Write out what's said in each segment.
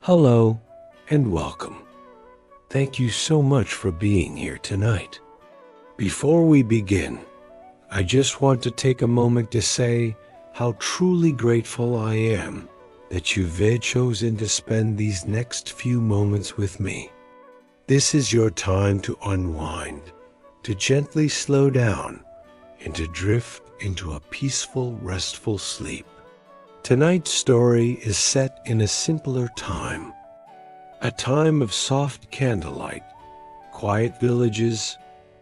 Hello and welcome. Thank you so much for being here tonight. Before we begin, I just want to take a moment to say how truly grateful I am that you've chosen to spend these next few moments with me. This is your time to unwind, to gently slow down, and to drift into a peaceful, restful sleep. Tonight's story is set in a simpler time, a time of soft candlelight, quiet villages,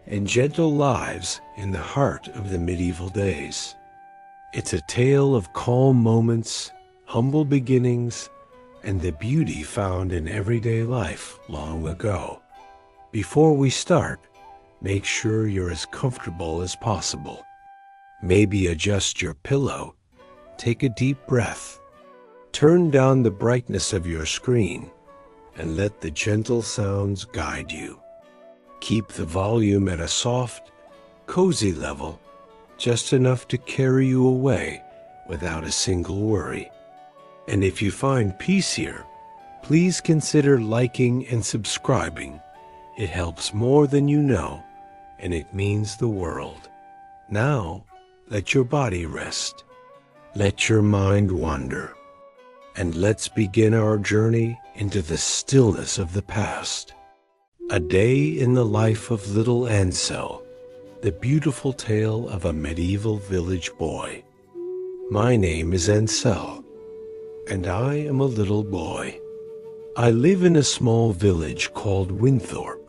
and gentle lives in the heart of the medieval days. It's a tale of calm moments, humble beginnings, and the beauty found in everyday life long ago. Before we start, make sure you're as comfortable as possible. Maybe adjust your pillow. Take a deep breath. Turn down the brightness of your screen and let the gentle sounds guide you. Keep the volume at a soft, cozy level, just enough to carry you away without a single worry. And if you find peace here, please consider liking and subscribing. It helps more than you know, and it means the world. Now, let your body rest. Let your mind wander, and let's begin our journey into the stillness of the past. A day in the life of little Ansel, the beautiful tale of a medieval village boy. My name is Ansel, and I am a little boy. I live in a small village called Winthorpe,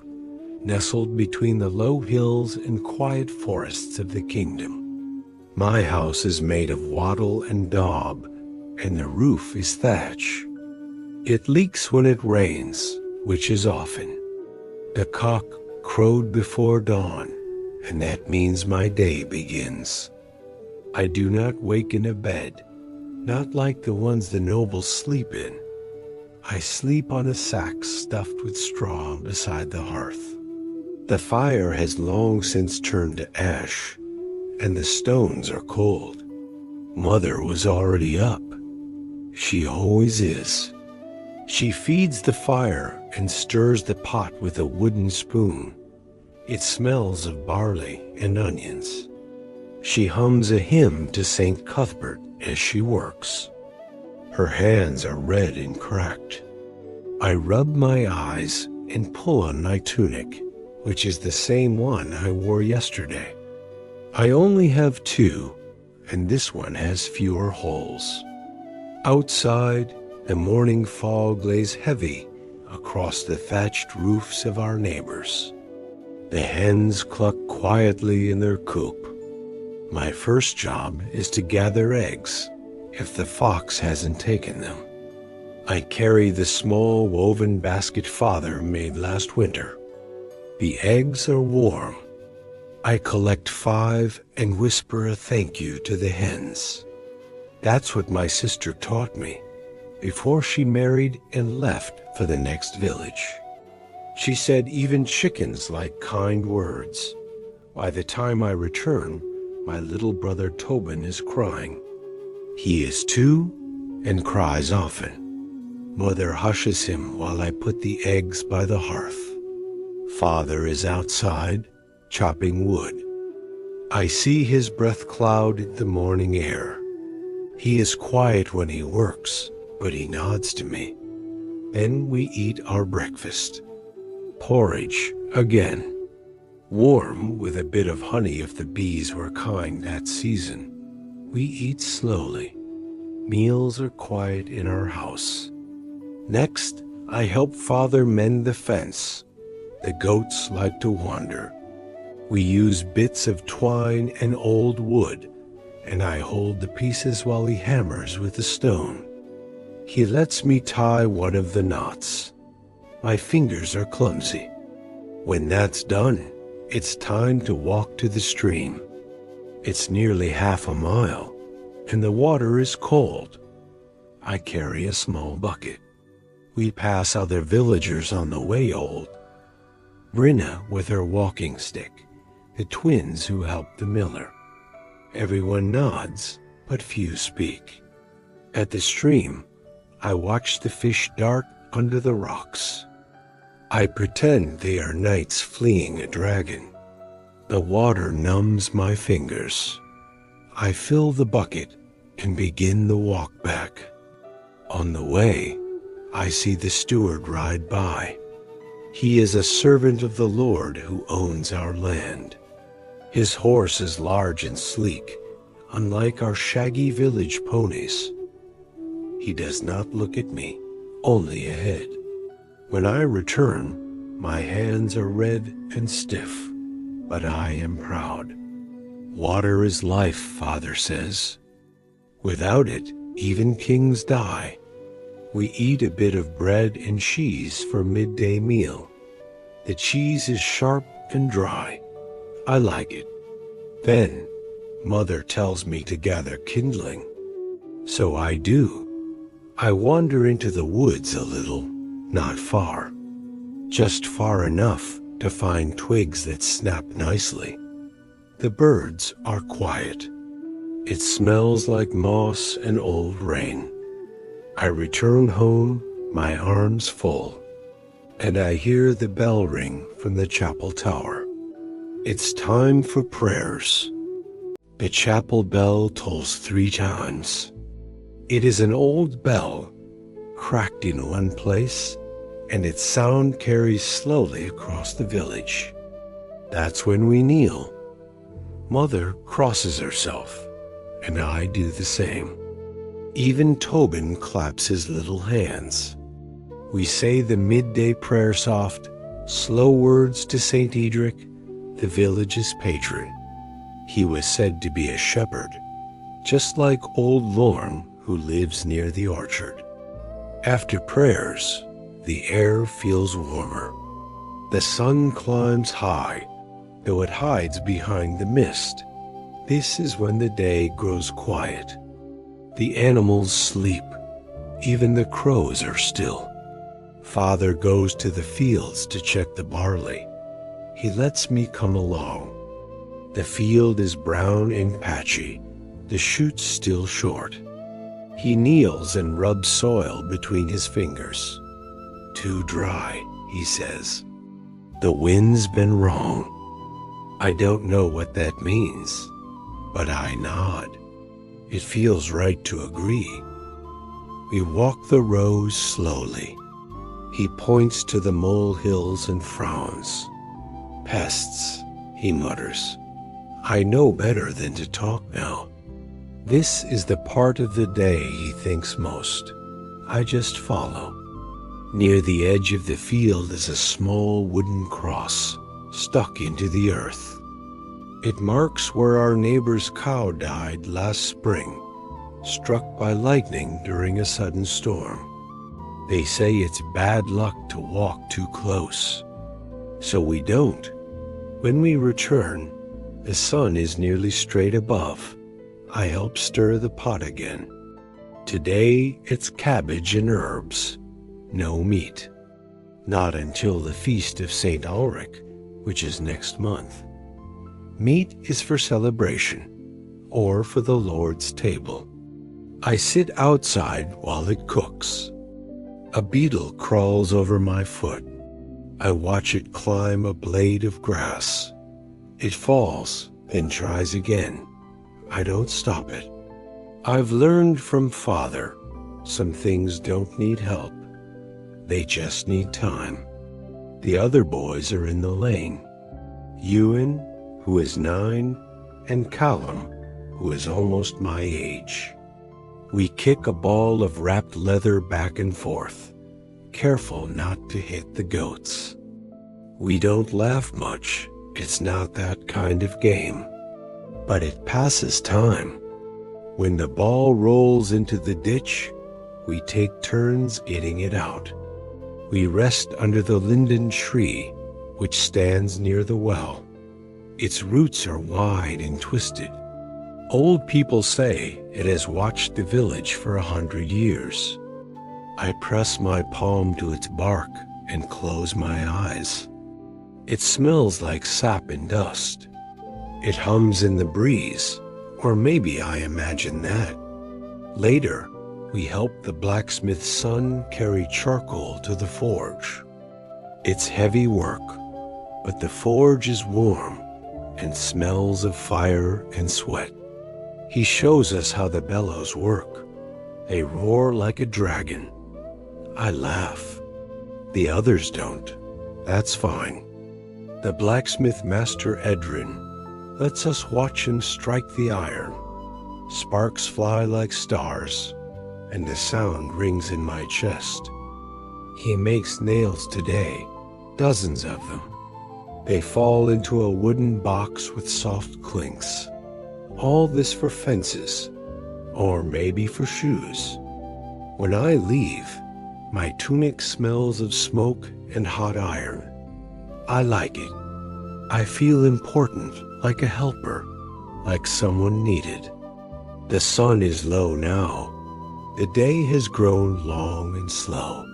nestled between the low hills and quiet forests of the kingdom. My house is made of wattle and daub, and the roof is thatch. It leaks when it rains, which is often. The cock crowed before dawn, and that means my day begins. I do not wake in a bed, not like the ones the nobles sleep in. I sleep on a sack stuffed with straw beside the hearth. The fire has long since turned to ash, and the stones are cold. Mother was already up. She always is. She feeds the fire and stirs the pot with a wooden spoon. It smells of barley and onions. She hums a hymn to St. Cuthbert as she works. Her hands are red and cracked. I rub my eyes and pull on my tunic, which is the same one I wore yesterday. I only have two, and this one has fewer holes. Outside, the morning fog lays heavy across the thatched roofs of our neighbors. The hens cluck quietly in their coop. My first job is to gather eggs, if the fox hasn't taken them. I carry the small woven basket father made last winter. The eggs are warm. I collect 5 and whisper a thank you to the hens. That's what my sister taught me before she married and left for the next village. She said even chickens like kind words. By the time I return, my little brother Tobin is crying. He is 2 and cries often. Mother hushes him while I put the eggs by the hearth. Father is outside, chopping wood. I see his breath cloud the morning air. He is quiet when he works, but he nods to me. Then we eat our breakfast. Porridge again. Warm with a bit of honey if the bees were kind that season. We eat slowly. Meals are quiet in our house. Next, I help Father mend the fence. The goats like to wander. We use bits of twine and old wood, and I hold the pieces while he hammers with a stone. He lets me tie one of the knots. My fingers are clumsy. When that's done, it's time to walk to the stream. It's nearly half a mile, and the water is cold. I carry a small bucket. We pass other villagers on the way old. Brinna with her walking stick. The twins who helped the miller. Everyone nods, but few speak. At the stream, I watch the fish dart under the rocks. I pretend they are knights fleeing a dragon. The water numbs my fingers. I fill the bucket and begin the walk back. On the way, I see the steward ride by. He is a servant of the Lord who owns our land. His horse is large and sleek, unlike our shaggy village ponies. He does not look at me, only ahead. When I return, my hands are red and stiff, but I am proud. Water is life, Father says. Without it, even kings die. We eat a bit of bread and cheese for midday meal. The cheese is sharp and dry. I like it. Then, Mother tells me to gather kindling. So I do. I wander into the woods a little, not far. Just far enough to find twigs that snap nicely. The birds are quiet. It smells like moss and old rain. I return home, my arms full, and I hear the bell ring from the chapel tower. It's time for prayers. The chapel bell tolls 3 times. It is an old bell, cracked in one place, and its sound carries slowly across the village. That's when we kneel. Mother crosses herself, and I do the same. Even Tobin claps his little hands. We say the midday prayer soft, slow words to St. Edric, the village's patron. He was said to be a shepherd, just like old Lorne, who lives near the orchard. After prayers, the air feels warmer. The sun climbs high, though it hides behind the mist. This is when the day grows quiet. The animals sleep. Even the crows are still. Father goes to the fields to check the barley. He lets me come along. The field is brown and patchy, the shoots still short. He kneels and rubs soil between his fingers. Too dry, he says. The wind's been wrong. I don't know what that means, but I nod. It feels right to agree. We walk the rows slowly. He points to the molehills and frowns. Pests, he mutters. I know better than to talk now. This is the part of the day he thinks most. I just follow. Near the edge of the field is a small wooden cross, stuck into the earth. It marks where our neighbor's cow died last spring, struck by lightning during a sudden storm. They say it's bad luck to walk too close. So we don't. When we return, the sun is nearly straight above. I help stir the pot again. Today it's cabbage and herbs. No meat. Not until the feast of St. Ulrich, which is next month. Meat is for celebration, or for the Lord's table. I sit outside while it cooks. A beetle crawls over my foot. I watch it climb a blade of grass. It falls, then tries again. I don't stop it. I've learned from Father, some things don't need help. They just need time. The other boys are in the lane. Ewan, who is 9, and Callum, who is almost my age. We kick a ball of wrapped leather back and forth, careful not to hit the goats. We don't laugh much. It's not that kind of game. But it passes time. When the ball rolls into the ditch, we take turns getting it out. We rest under the linden tree, which stands near the well. Its roots are wide and twisted. Old people say it has watched the village for 100 years. I press my palm to its bark and close my eyes. It smells like sap and dust. It hums in the breeze, or maybe I imagine that. Later, We help the blacksmith's son carry charcoal to the forge. It's heavy work, but the forge is warm and smells of fire and sweat. He shows us how the bellows work. They roar like a dragon. I laugh. The others don't. That's fine. The blacksmith master Edrin lets us watch him strike the iron. Sparks fly like stars, and the sound rings in my chest. He makes nails today, dozens of them. They fall into a wooden box with soft clinks. All this for fences, or maybe for shoes. When I leave, my tunic smells of smoke and hot iron. I like it. I feel important, like a helper, like someone needed. The sun is low now. The day has grown long and slow.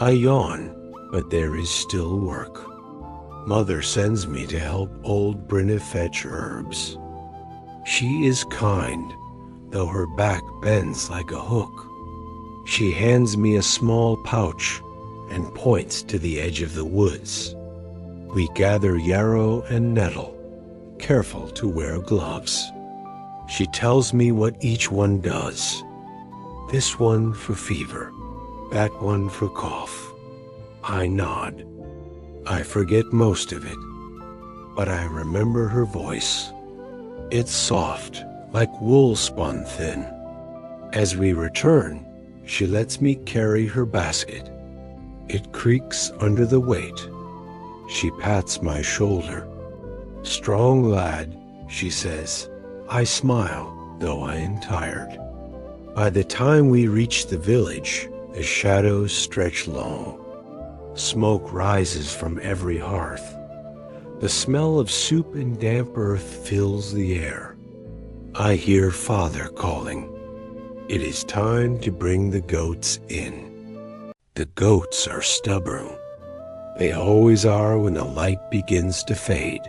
I yawn, but there is still work. Mother sends me to help old Brinna fetch herbs. She is kind, though her back bends like a hook. She hands me a small pouch and points to the edge of the woods. We gather yarrow and nettle, careful to wear gloves. She tells me what each one does. This one for fever, that one for cough. I nod. I forget most of it, but I remember her voice. It's soft, like wool spun thin. As we return, she lets me carry her basket. It creaks under the weight. She pats my shoulder. Strong lad, she says. I smile, though I am tired. By the time we reach the village, the shadows stretch long. Smoke rises from every hearth. The smell of soup and damp earth fills the air. I hear Father calling. It is time to bring the goats in. The goats are stubborn. They always are when the light begins to fade.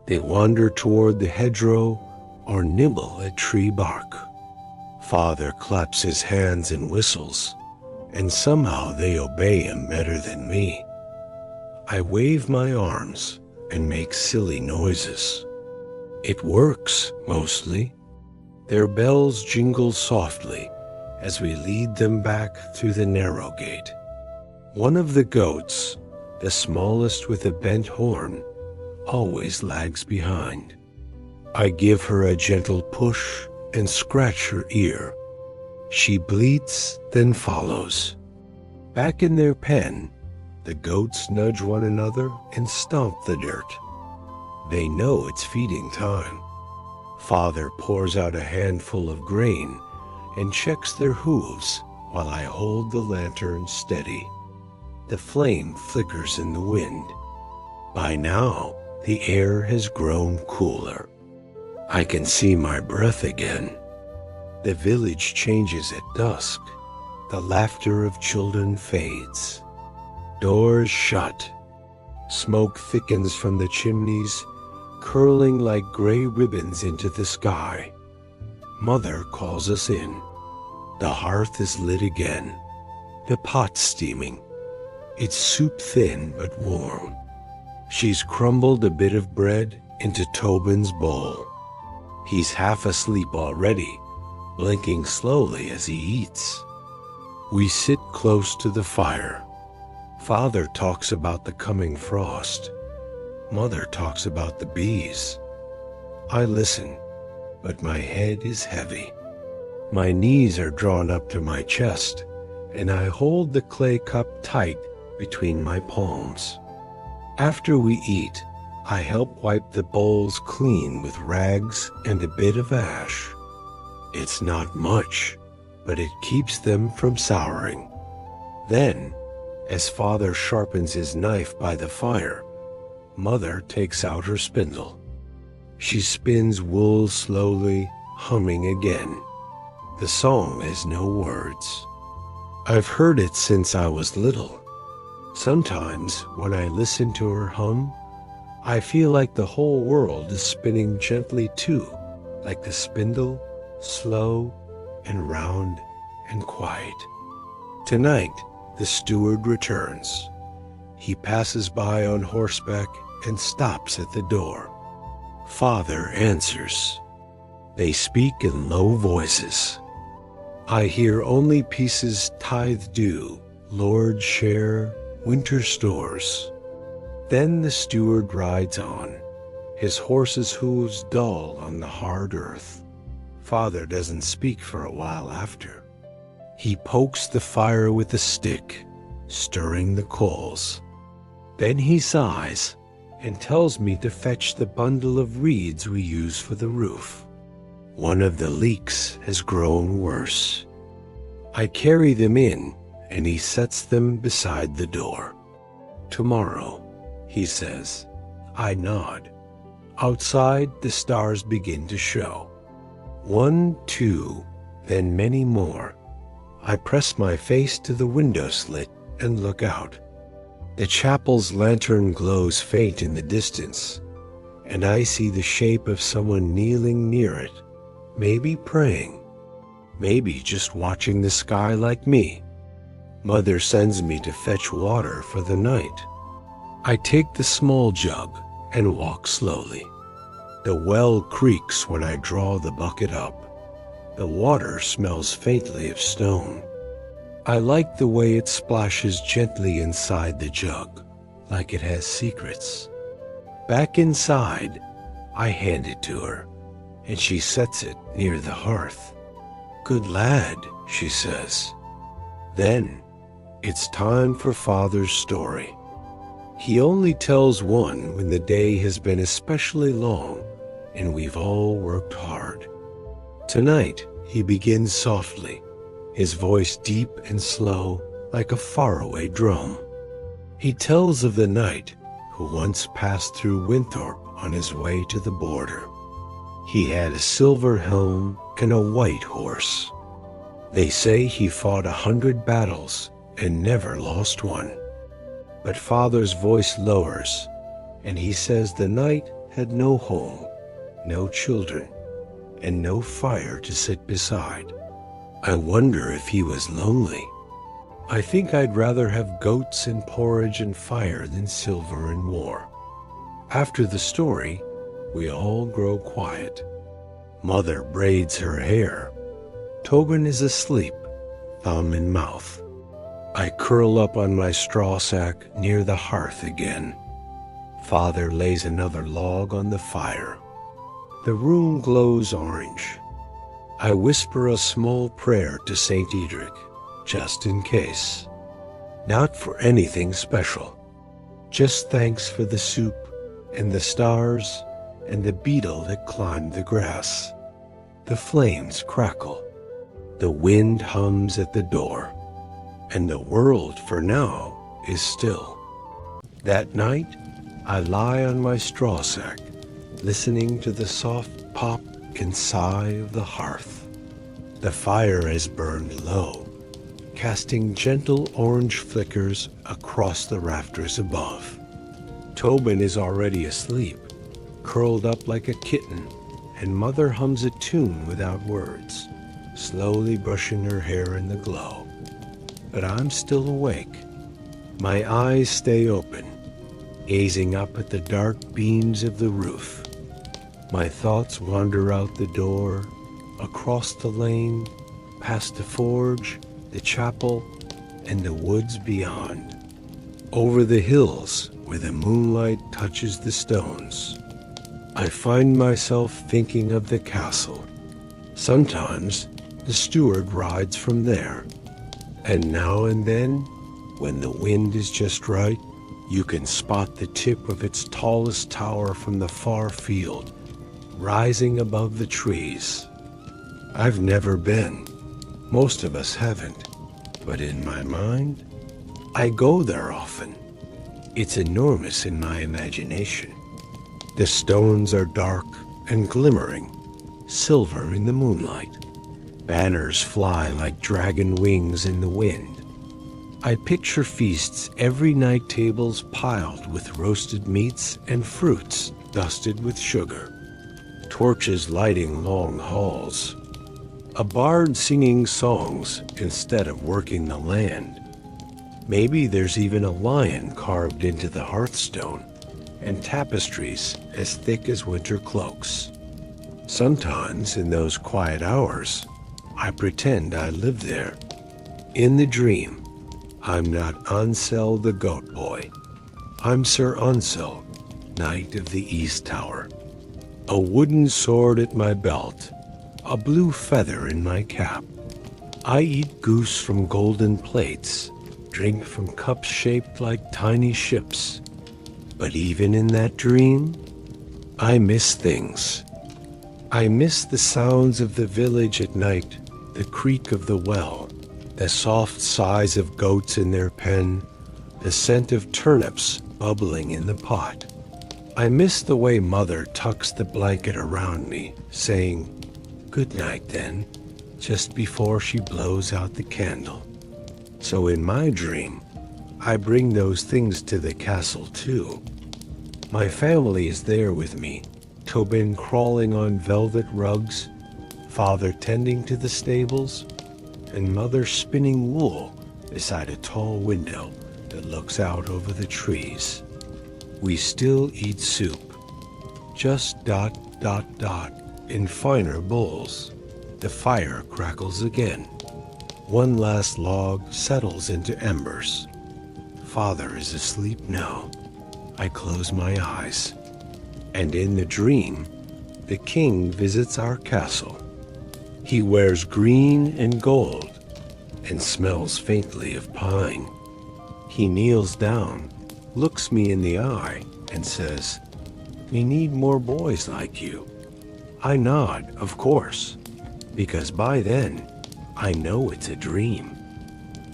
They wander toward the hedgerow or nibble at tree bark. Father claps his hands and whistles, and somehow they obey him better than me. I wave my arms and make silly noises. It works, mostly. Their bells jingle softly as we lead them back through the narrow gate. One of the goats, the smallest with a bent horn, always lags behind. I give her a gentle push and scratch her ear. She bleats, then follows. Back in their pen, the goats nudge one another and stomp the dirt. They know it's feeding time. Father pours out a handful of grain and checks their hooves while I hold the lantern steady. The flame flickers in the wind. By now, the air has grown cooler. I can see my breath again. The village changes at dusk. The laughter of children fades. Doors shut. Smoke thickens from the chimneys, curling like gray ribbons into the sky. Mother calls us in. The hearth is lit again. The pot's steaming. It's soup thin but warm. She's crumbled a bit of bread into Tobin's bowl. He's half asleep already, blinking slowly as he eats. We sit close to the fire. Father talks about the coming frost. Mother talks about the bees. I listen, but my head is heavy. My knees are drawn up to my chest, and I hold the clay cup tight between my palms. After we eat, I help wipe the bowls clean with rags and a bit of ash. It's not much, but it keeps them from souring. Then, as Father sharpens his knife by the fire, Mother takes out her spindle. She spins wool slowly, humming again. The song has no words. I've heard it since I was little. Sometimes, when I listen to her hum, I feel like the whole world is spinning gently too, like the spindle, slow and round and quiet. Tonight, the steward returns. He passes by on horseback and stops at the door. Father answers. They speak in low voices. I hear only pieces tithe due, Lord share, winter stores. Then the steward rides on, his horse's hooves dull on the hard earth. Father doesn't speak for a while after. He pokes the fire with a stick, stirring the coals. Then he sighs and tells me to fetch the bundle of reeds we use for the roof. One of the leaks has grown worse. I carry them in, and he sets them beside the door. Tomorrow, he says. I nod. Outside, the stars begin to show. 1, 2, then many more. I press my face to the window slit and look out. The chapel's lantern glows faint in the distance, and I see the shape of someone kneeling near it, maybe praying, maybe just watching the sky like me. Mother sends me to fetch water for the night. I take the small jug and walk slowly. The well creaks when I draw the bucket up. The water smells faintly of stone. I like the way it splashes gently inside the jug, like it has secrets. Back inside, I hand it to her, and she sets it near the hearth. Good lad, she says. Then, it's time for Father's story. He only tells one when the day has been especially long and we've all worked hard. Tonight, he begins softly, his voice deep and slow like a faraway drum. He tells of the knight who once passed through Winthorpe on his way to the border. He had a silver helm and a white horse. They say he fought 100 battles and never lost one. But Father's voice lowers, and he says the knight had no home, no children, and no fire to sit beside. I wonder if he was lonely. I think I'd rather have goats and porridge and fire than silver and war. After the story, we all grow quiet. Mother braids her hair. Tobin is asleep, thumb in mouth. I curl up on my straw sack near the hearth again. Father lays another log on the fire. The room glows orange. I whisper a small prayer to St. Edric, just in case. Not for anything special. Just thanks for the soup and the stars and the beetle that climbed the grass. The flames crackle. The wind hums at the door. And the world, for now, is still. That night, I lie on my straw sack, listening to the soft pop and sigh of the hearth. The fire has burned low, casting gentle orange flickers across the rafters above. Tobin is already asleep, curled up like a kitten, and Mother hums a tune without words, slowly brushing her hair in the glow. But I'm still awake. My eyes stay open, gazing up at the dark beams of the roof. My thoughts wander out the door, across the lane, past the forge, the chapel, and the woods beyond. Over the hills where the moonlight touches the stones. I find myself thinking of the castle. Sometimes the steward rides from there. And now and then, when the wind is just right, you can spot the tip of its tallest tower from the far field, rising above the trees. I've never been. Most of us haven't. But in my mind, I go there often. It's enormous in my imagination. The stones are dark and glimmering, silver in the moonlight. Banners fly like dragon wings in the wind. I picture feasts every night, tables piled with roasted meats and fruits dusted with sugar, torches lighting long halls. A bard singing songs instead of working the land. Maybe there's even a lion carved into the hearthstone, and tapestries as thick as winter cloaks. Sometimes in those quiet hours, I pretend I live there. In the dream, I'm not Ansel the goat boy. I'm Sir Ansel, Knight of the East Tower. A wooden sword at my belt, a blue feather in my cap. I eat goose from golden plates, drink from cups shaped like tiny ships. But even in that dream, I miss things. I miss the sounds of the village at night, the creak of the well, the soft sighs of goats in their pen, the scent of turnips bubbling in the pot. I miss the way Mother tucks the blanket around me, saying, "Good night then," just before she blows out the candle. So in my dream, I bring those things to the castle too. My family is there with me, Tobin crawling on velvet rugs, Father tending to the stables, and Mother spinning wool beside a tall window that looks out over the trees. We still eat soup, just ... in finer bowls. The fire crackles again. One last log settles into embers. Father is asleep now. I close my eyes. And in the dream, the king visits our castle. He wears green and gold and smells faintly of pine. He kneels down, looks me in the eye, and says, "We need more boys like you." I nod, of course, because by then, I know it's a dream.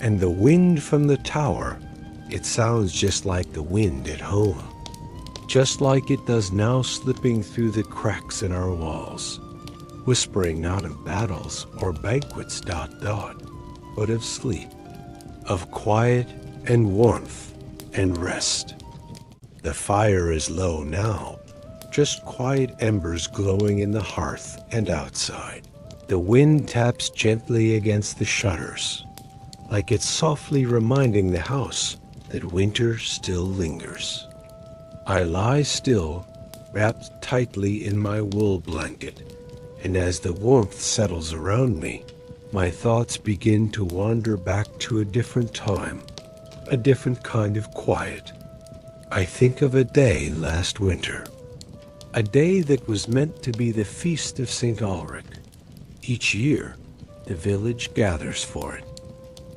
And the wind from the tower, it sounds just like the wind at home. Just like it does now, slipping through the cracks in our walls, whispering not of battles or banquets ... but of sleep, of quiet and warmth and rest. The fire is low now, just quiet embers glowing in the hearth and outside. The wind taps gently against the shutters, like it's softly reminding the house that winter still lingers. I lie still, wrapped tightly in my wool blanket, and as the warmth settles around me, my thoughts begin to wander back to a different time, a different kind of quiet. I think of a day last winter, a day that was meant to be the feast of St. Ulrich. Each year, the village gathers for it.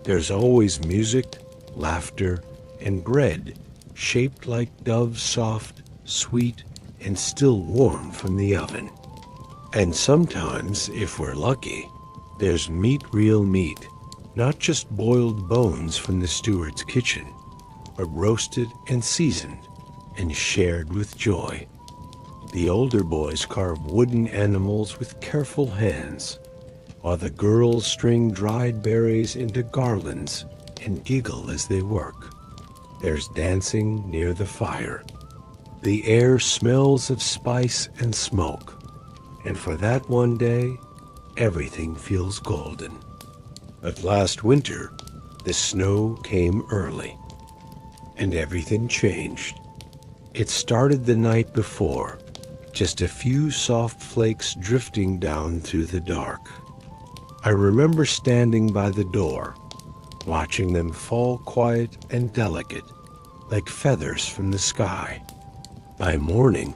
There's always music, laughter, and bread shaped like doves, soft, sweet, and still warm from the oven. And sometimes, if we're lucky, there's meat, real meat, not just boiled bones from the steward's kitchen, but roasted and seasoned and shared with joy. The older boys carve wooden animals with careful hands, while the girls string dried berries into garlands and giggle as they work. There's dancing near the fire. The air smells of spice and smoke, and for that one day, everything feels golden. But last winter, the snow came early, and everything changed. It started the night before, just a few soft flakes drifting down through the dark. I remember standing by the door, watching them fall quiet and delicate, like feathers from the sky. By morning,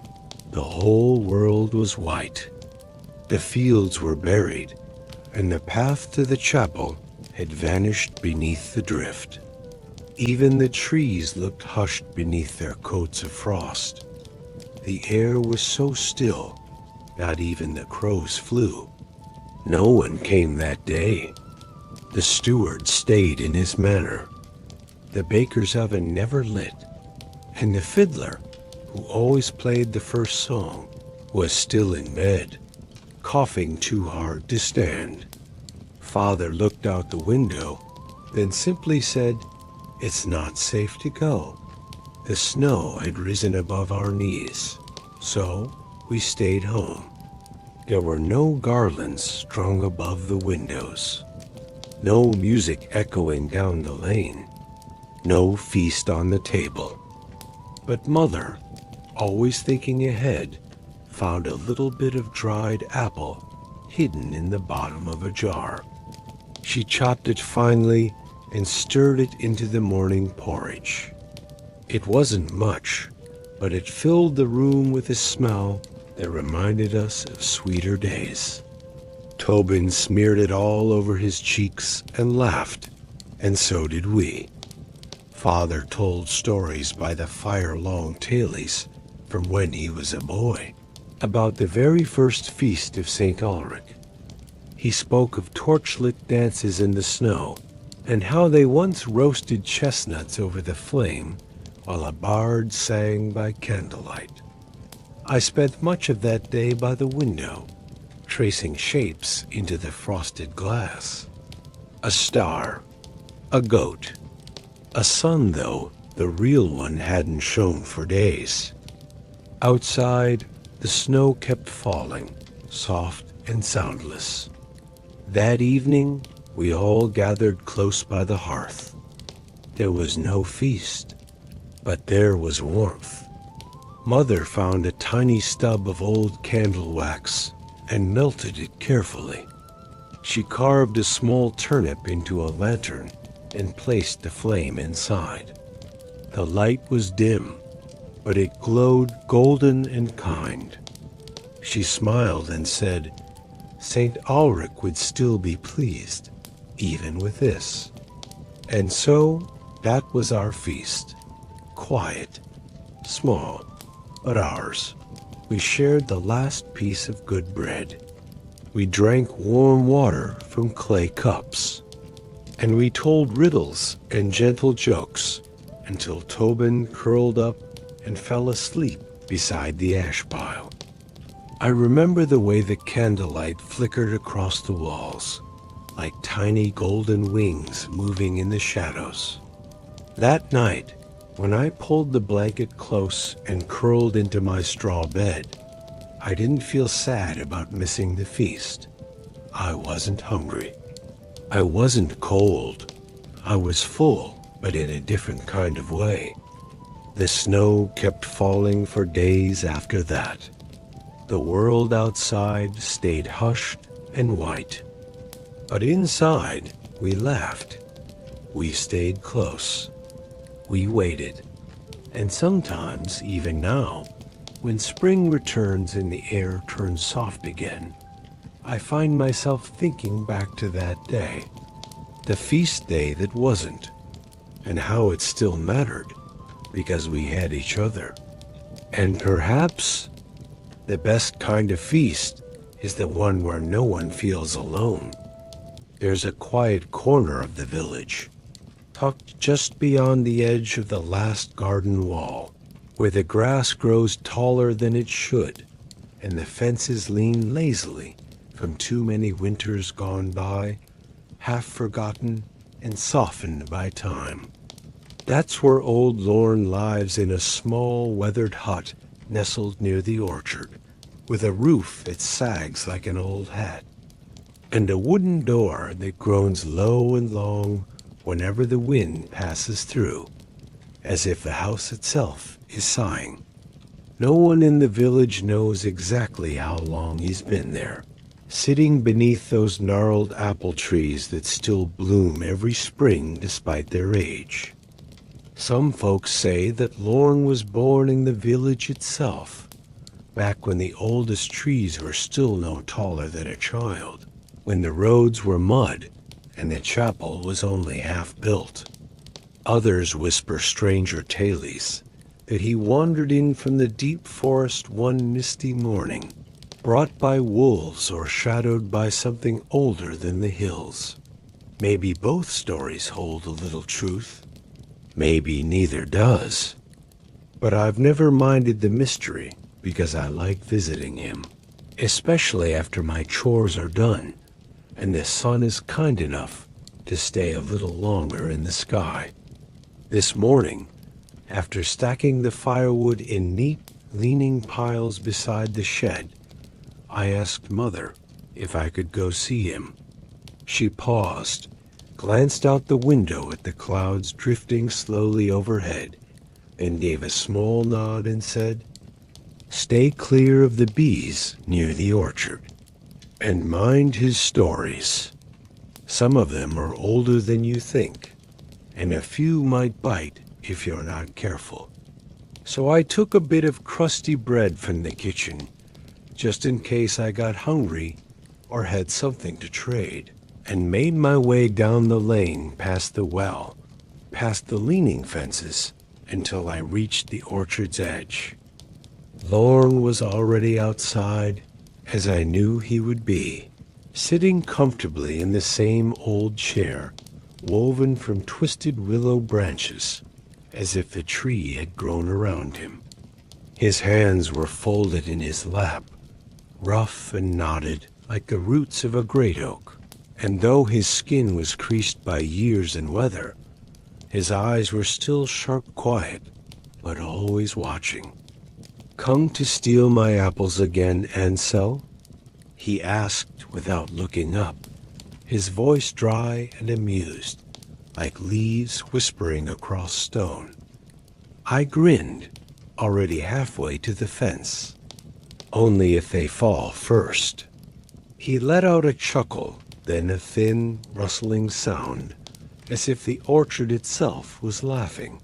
the whole world was white. The fields were buried, and the path to the chapel had vanished beneath the drift. Even the trees looked hushed beneath their coats of frost. The air was so still, not even the crows flew. No one came that day. The steward stayed in his manor. The baker's oven never lit, and the fiddler, who always played the first song, was still in bed, coughing too hard to stand. Father looked out the window, then simply said, "It's not safe to go." The snow had risen above our knees, so we stayed home. There were no garlands strung above the windows, no music echoing down the lane, no feast on the table. But Mother, always thinking ahead, found a little bit of dried apple hidden in the bottom of a jar. She chopped it finely and stirred it into the morning porridge. It wasn't much, but it filled the room with a smell that reminded us of sweeter days. Tobin smeared it all over his cheeks and laughed, and so did we. Father told stories by the fire-long tailies from when he was a boy about the very first feast of St. Ulrich. He spoke of torchlit dances in the snow and how they once roasted chestnuts over the flame while a bard sang by candlelight. I spent much of that day by the window, tracing shapes into the frosted glass. A star, a goat, a sun, though the real one hadn't shone for days. Outside, the snow kept falling, soft and soundless. That evening, we all gathered close by the hearth. There was no feast, but there was warmth. Mother found a tiny stub of old candle wax and melted it carefully. She carved a small turnip into a lantern and placed the flame inside. The light was dim, but it glowed golden and kind. She smiled and said, St. Ulrich would still be pleased, even with this. And so, that was our feast. Quiet, small, but ours. We shared the last piece of good bread. We drank warm water from clay cups. And we told riddles and gentle jokes until Tobin curled up and fell asleep beside the ash pile. I remember the way the candlelight flickered across the walls, like tiny golden wings moving in the shadows. That night, when I pulled the blanket close and curled into my straw bed, I didn't feel sad about missing the feast. I wasn't hungry. I wasn't cold. I was full, but in a different kind of way. The snow kept falling for days after that. The world outside stayed hushed and white. But inside, we laughed. We stayed close. We waited. And sometimes, even now, when spring returns and the air turns soft again, I find myself thinking back to that day, the feast day that wasn't, and how it still mattered because we had each other. And perhaps the best kind of feast is the one where no one feels alone. There's a quiet corner of the village, tucked just beyond the edge of the last garden wall, where the grass grows taller than it should, and the fences lean lazily from too many winters gone by, half forgotten and softened by time. That's where old Lorne lives, in a small weathered hut nestled near the orchard, with a roof that sags like an old hat, and a wooden door that groans low and long whenever the wind passes through, as if the house itself is sighing. No one in the village knows exactly how long he's been there, sitting beneath those gnarled apple trees that still bloom every spring despite their age. Some folks say that Lorne was born in the village itself, back when the oldest trees were still no taller than a child, when the roads were mud and the chapel was only half built. Others whisper stranger tales, that he wandered in from the deep forest one misty morning, brought by wolves or shadowed by something older than the hills. Maybe both stories hold a little truth. Maybe neither does. But I've never minded the mystery because I like visiting him, especially after my chores are done and the sun is kind enough to stay a little longer in the sky. This morning, after stacking the firewood in neat, leaning piles beside the shed, I asked Mother if I could go see him. She paused, glanced out the window at the clouds drifting slowly overhead, and gave a small nod and said, "Stay clear of the bees near the orchard, and mind his stories. Some of them are older than you think, and a few might bite if you're not careful." So I took a bit of crusty bread from the kitchen, just in case I got hungry or had something to trade, and made my way down the lane past the well, past the leaning fences, until I reached the orchard's edge. Lorne was already outside, as I knew he would be, sitting comfortably in the same old chair, woven from twisted willow branches, as if the tree had grown around him. His hands were folded in his lap, rough and knotted like the roots of a great oak, and though his skin was creased by years and weather, his eyes were still sharp quiet, but always watching. "Come to steal my apples again, Ansel?" he asked without looking up, his voice dry and amused, like leaves whispering across stone. I grinned, already halfway to the fence. "Only if they fall first." He let out a chuckle, then a thin, rustling sound, as if the orchard itself was laughing.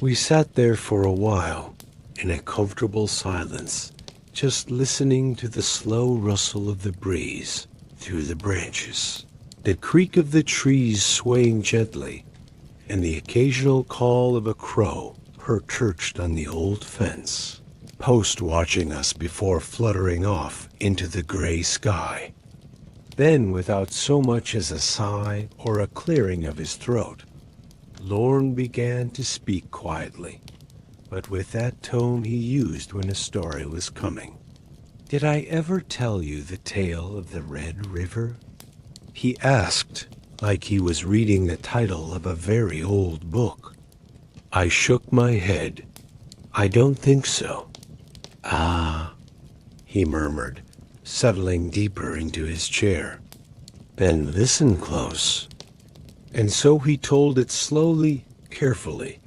We sat there for a while, in a comfortable silence, just listening to the slow rustle of the breeze through the branches, the creak of the trees swaying gently, and the occasional call of a crow perched on the old fence, post-watching us before fluttering off into the gray sky. Then, without so much as a sigh or a clearing of his throat, Lorne began to speak quietly, but with that tone he used when a story was coming. "Did I ever tell you the tale of the Red River?" he asked, like he was reading the title of a very old book. I shook my head. "I don't think so." "Ah," he murmured, settling deeper into his chair. "Then listen close." And so he told it slowly, carefully,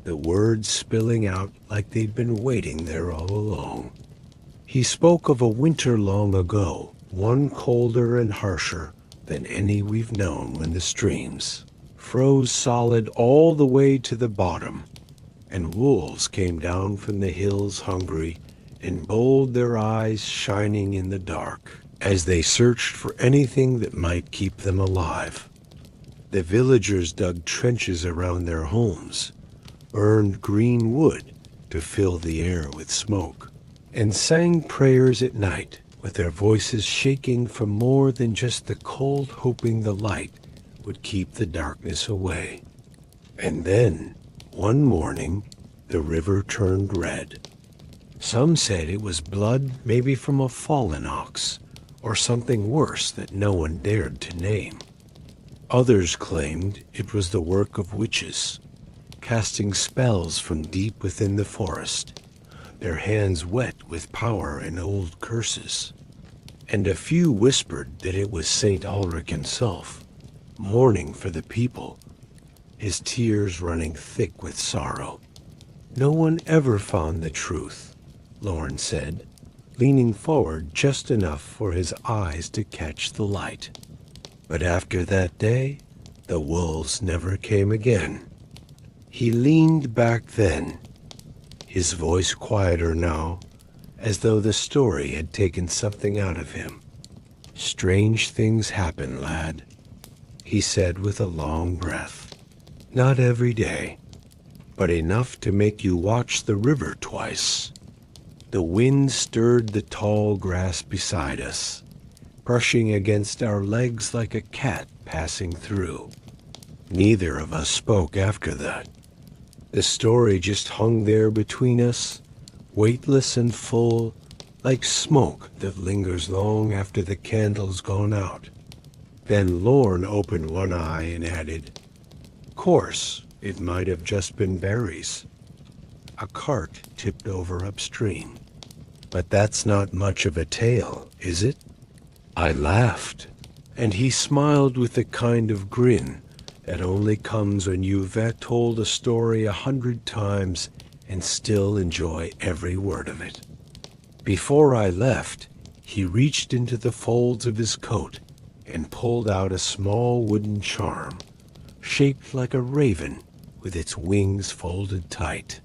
the words spilling out like they'd been waiting there all along. He spoke of a winter long ago, one colder and harsher than any we've known, when the streams froze solid all the way to the bottom, and wolves came down from the hills hungry and bold, their eyes shining in the dark, as they searched for anything that might keep them alive. The villagers dug trenches around their homes, burned green wood to fill the air with smoke, and sang prayers at night, with their voices shaking from more than just the cold, hoping the light would keep the darkness away. And then, one morning, the river turned red. Some said it was blood, maybe from a fallen ox, or something worse that no one dared to name. Others claimed it was the work of witches, casting spells from deep within the forest, their hands wet with power and old curses. And a few whispered that it was St. Ulrich himself, mourning for the people, his tears running thick with sorrow. No one ever found the truth, Lorne said, leaning forward just enough for his eyes to catch the light. But after that day, the wolves never came again. He leaned back then, his voice quieter now, as though the story had taken something out of him. "Strange things happen, lad," he said with a long breath. "Not every day, but enough to make you watch the river twice." The wind stirred the tall grass beside us, brushing against our legs like a cat passing through. Neither of us spoke after that. The story just hung there between us, weightless and full, like smoke that lingers long after the candle's gone out. Then Lorne opened one eye and added, "Course, it might have just been berries." A cart tipped over upstream. But that's not much of a tale, is it? I laughed, and he smiled with the kind of grin that only comes when you've told a story 100 times and still enjoy every word of it. Before I left, he reached into the folds of his coat and pulled out a small wooden charm, shaped like a raven with its wings folded tight.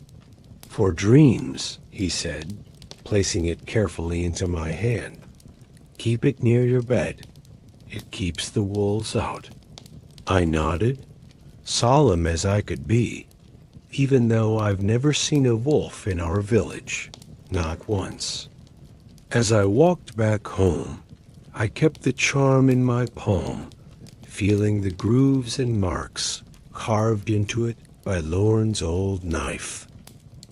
For dreams, he said, placing it carefully into my hand. Keep it near your bed. It keeps the wolves out. I nodded, solemn as I could be, even though I've never seen a wolf in our village, not once. As I walked back home, I kept the charm in my palm, feeling the grooves and marks carved into it by Lorne's old knife.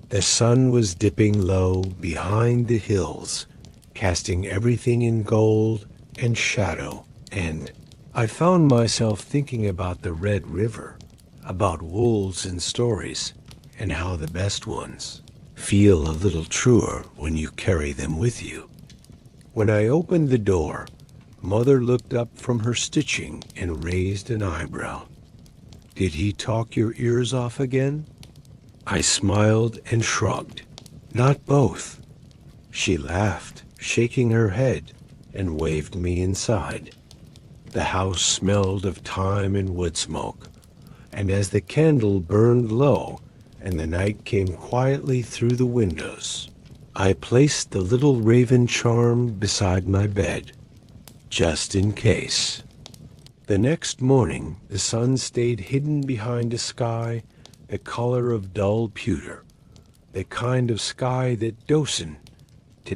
The sun was dipping low behind the hills, casting everything in gold and shadow, and I found myself thinking about the Red River, about wolves and stories, and how the best ones feel a little truer when you carry them with you. When I opened the door, Mother looked up from her stitching and raised an eyebrow. Did he talk your ears off again? I smiled and shrugged. Not both. She laughed, shaking her head, and waved me inside. The house smelled of thyme and wood smoke, and as the candle burned low and the night came quietly through the windows, I placed the little raven charm beside my bed, just in case. The next morning, the sun stayed hidden behind a sky the color of dull pewter, the kind of sky that doesn't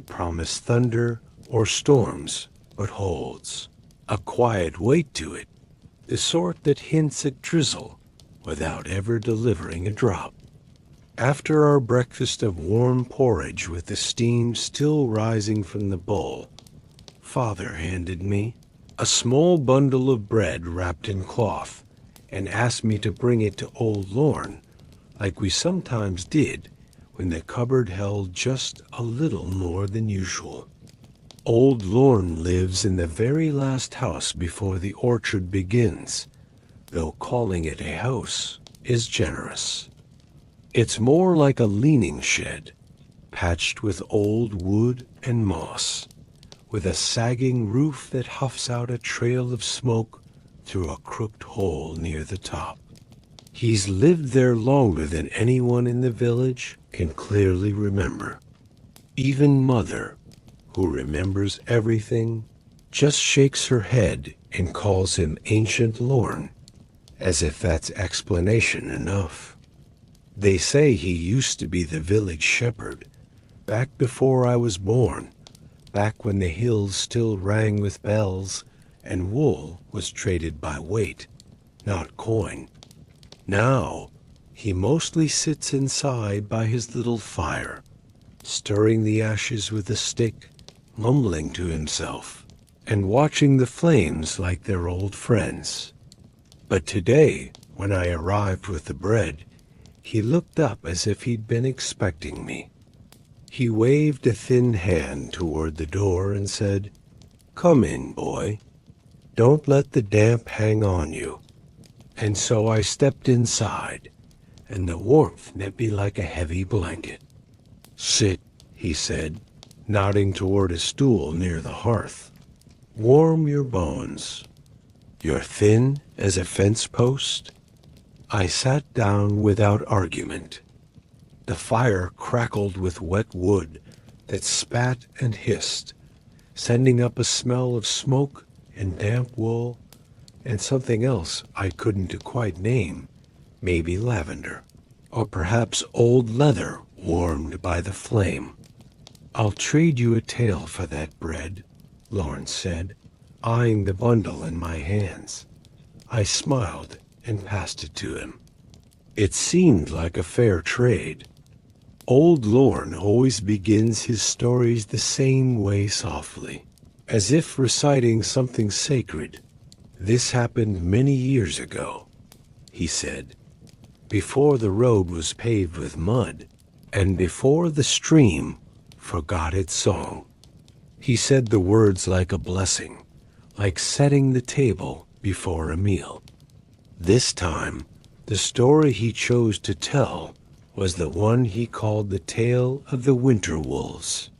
promise thunder or storms, but holds a quiet weight to it, the sort that hints at drizzle without ever delivering a drop. After our breakfast of warm porridge with the steam still rising from the bowl, Father handed me a small bundle of bread wrapped in cloth and asked me to bring it to old Lorne, like we sometimes did when the cupboard held just a little more than usual. Old Lorne lives in the very last house before the orchard begins, though calling it a house is generous. It's more like a leaning shed, patched with old wood and moss, with a sagging roof that huffs out a trail of smoke through a crooked hole near the top. He's lived there longer than anyone in the village can clearly remember. Even Mother, who remembers everything, just shakes her head and calls him Ancient Lorne, as if that's explanation enough. They say he used to be the village shepherd, back before I was born, back when the hills still rang with bells and wool was traded by weight, not coin. Now, he mostly sits inside by his little fire, stirring the ashes with a stick, mumbling to himself, and watching the flames like they're old friends. But today, when I arrived with the bread, he looked up as if he'd been expecting me. He waved a thin hand toward the door and said, "Come in, boy. Don't let the damp hang on you." And so I stepped inside, and the warmth met me like a heavy blanket. "Sit," he said, nodding toward a stool near the hearth. "Warm your bones. You're thin as a fence post." I sat down without argument. The fire crackled with wet wood that spat and hissed, sending up a smell of smoke and damp wool and something else I couldn't quite name, maybe lavender, or perhaps old leather warmed by the flame. "I'll trade you a tael for that bread," Lorne said, eyeing the bundle in my hands. I smiled and passed it to him. It seemed like a fair trade. Old Lorne always begins his stories the same way softly, as if reciting something sacred. "This happened many years ago," he said, "before the road was paved with mud, and before the stream forgot its song. He said the words like a blessing, like setting the table before a meal. This time, the story he chose to tell was the one he called the tale of the winter wolves.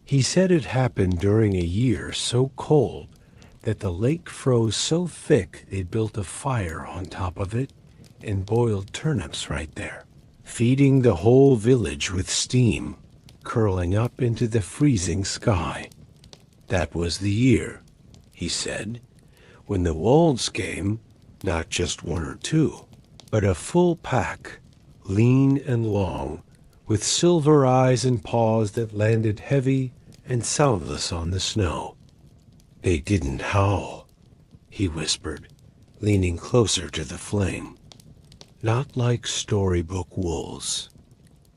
He said it happened during a year so cold that the lake froze so thick they built a fire on top of it and boiled turnips right there, feeding the whole village with steam curling up into the freezing sky. That was the year, he said, when the wolves came, not just one or two, but a full pack, lean and long, with silver eyes and paws that landed heavy and soundless on the snow. They didn't howl, he whispered, leaning closer to the flame. Not like storybook wolves.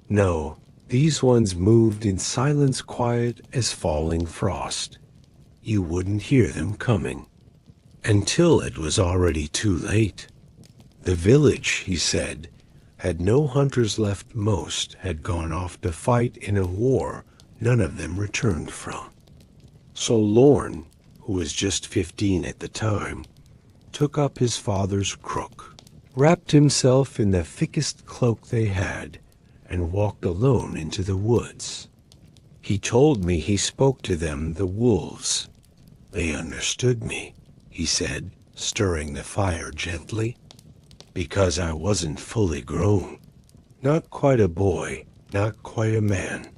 No, these ones moved in silence quiet as falling frost. You wouldn't hear them coming. Until it was already too late. The village, he said, had no hunters left. Most had gone off to fight in a war none of them returned from. So Lorne, who was just 15 at the time, took up his father's crook, wrapped himself in the thickest cloak they had, and walked alone into the woods. He told me he spoke to them, the wolves. They understood me, he said, stirring the fire gently, because I wasn't fully grown. Not quite a boy, not quite a man.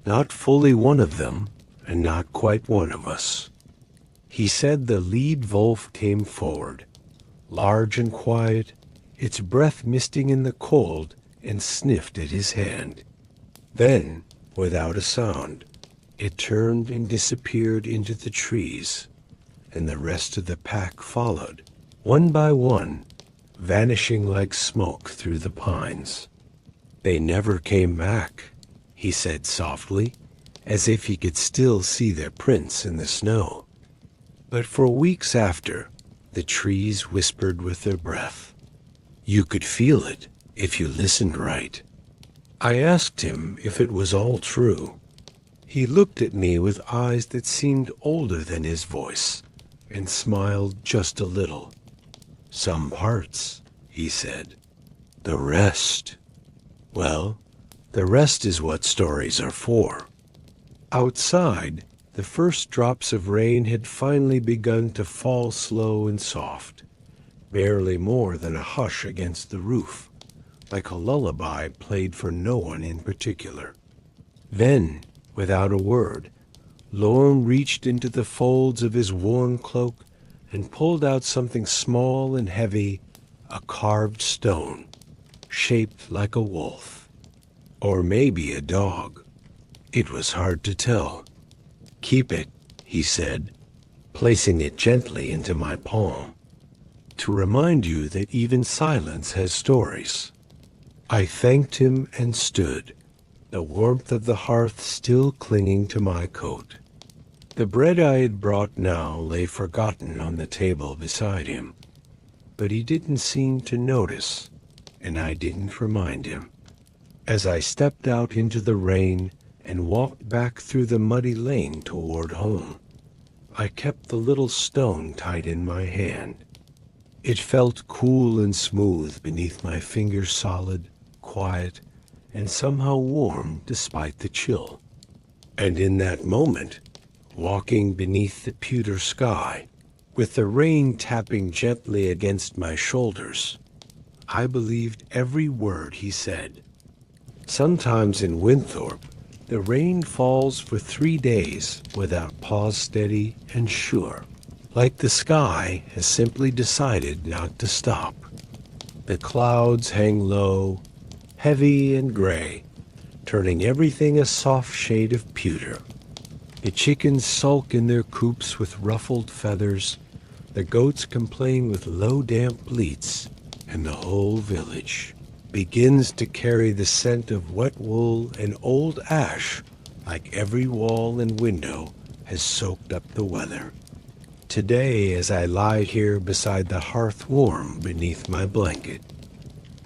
Not fully one of them, and not quite one of us. He said the lead wolf came forward, large and quiet, its breath misting in the cold, and sniffed at his hand. Then, without a sound, it turned and disappeared into the trees, and the rest of the pack followed, one by one, vanishing like smoke through the pines. They never came back, he said softly, as if he could still see their prints in the snow. But for weeks after, the trees whispered with their breath. You could feel it if you listened right. I asked him if it was all true. He looked at me with eyes that seemed older than his voice, and smiled just a little. Some parts, he said. The rest, well, the rest is what stories are for. Outside, the first drops of rain had finally begun to fall slow and soft, barely more than a hush against the roof, like a lullaby played for no one in particular. Then, without a word, Lorne reached into the folds of his worn cloak and pulled out something small and heavy, a carved stone, shaped like a wolf. Or maybe a dog. It was hard to tell. Keep it, he said, placing it gently into my palm, to remind you that even silence has stories. I thanked him and stood, the warmth of the hearth still clinging to my coat. The bread I had brought now lay forgotten on the table beside him, but he didn't seem to notice, and I didn't remind him. As I stepped out into the rain and walked back through the muddy lane toward home, I kept the little stone tight in my hand. It felt cool and smooth beneath my fingers, solid, quiet, and somehow warm despite the chill. And in that moment, walking beneath the pewter sky, with the rain tapping gently against my shoulders, I believed every word he said. Sometimes in Winthorpe, the rain falls for 3 days without pause, steady and sure, like the sky has simply decided not to stop. The clouds hang low, heavy and gray, turning everything a soft shade of pewter. The chickens sulk in their coops with ruffled feathers, the goats complain with low damp bleats, and the whole village begins to carry the scent of wet wool and old ash, like every wall and window has soaked up the weather. Today, as I lie here beside the hearth warm beneath my blanket,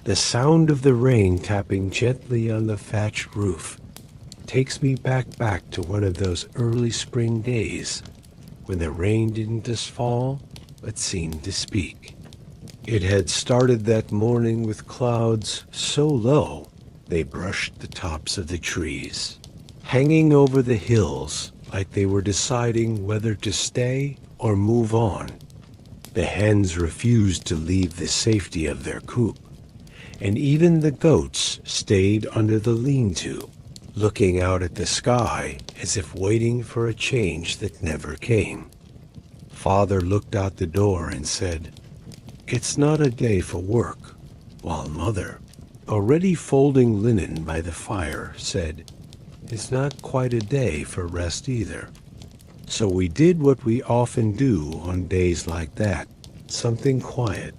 the sound of the rain tapping gently on the thatched roof takes me back to one of those early spring days when the rain didn't just fall, but seemed to speak. It had started that morning with clouds so low they brushed the tops of the trees, hanging over the hills like they were deciding whether to stay or move on. The hens refused to leave the safety of their coop, and even the goats stayed under the lean-to, looking out at the sky as if waiting for a change that never came. Father looked out the door and said, "It's not a day for work," while Mother, already folding linen by the fire, said, "It's not quite a day for rest either." So we did what we often do on days like that, something quiet,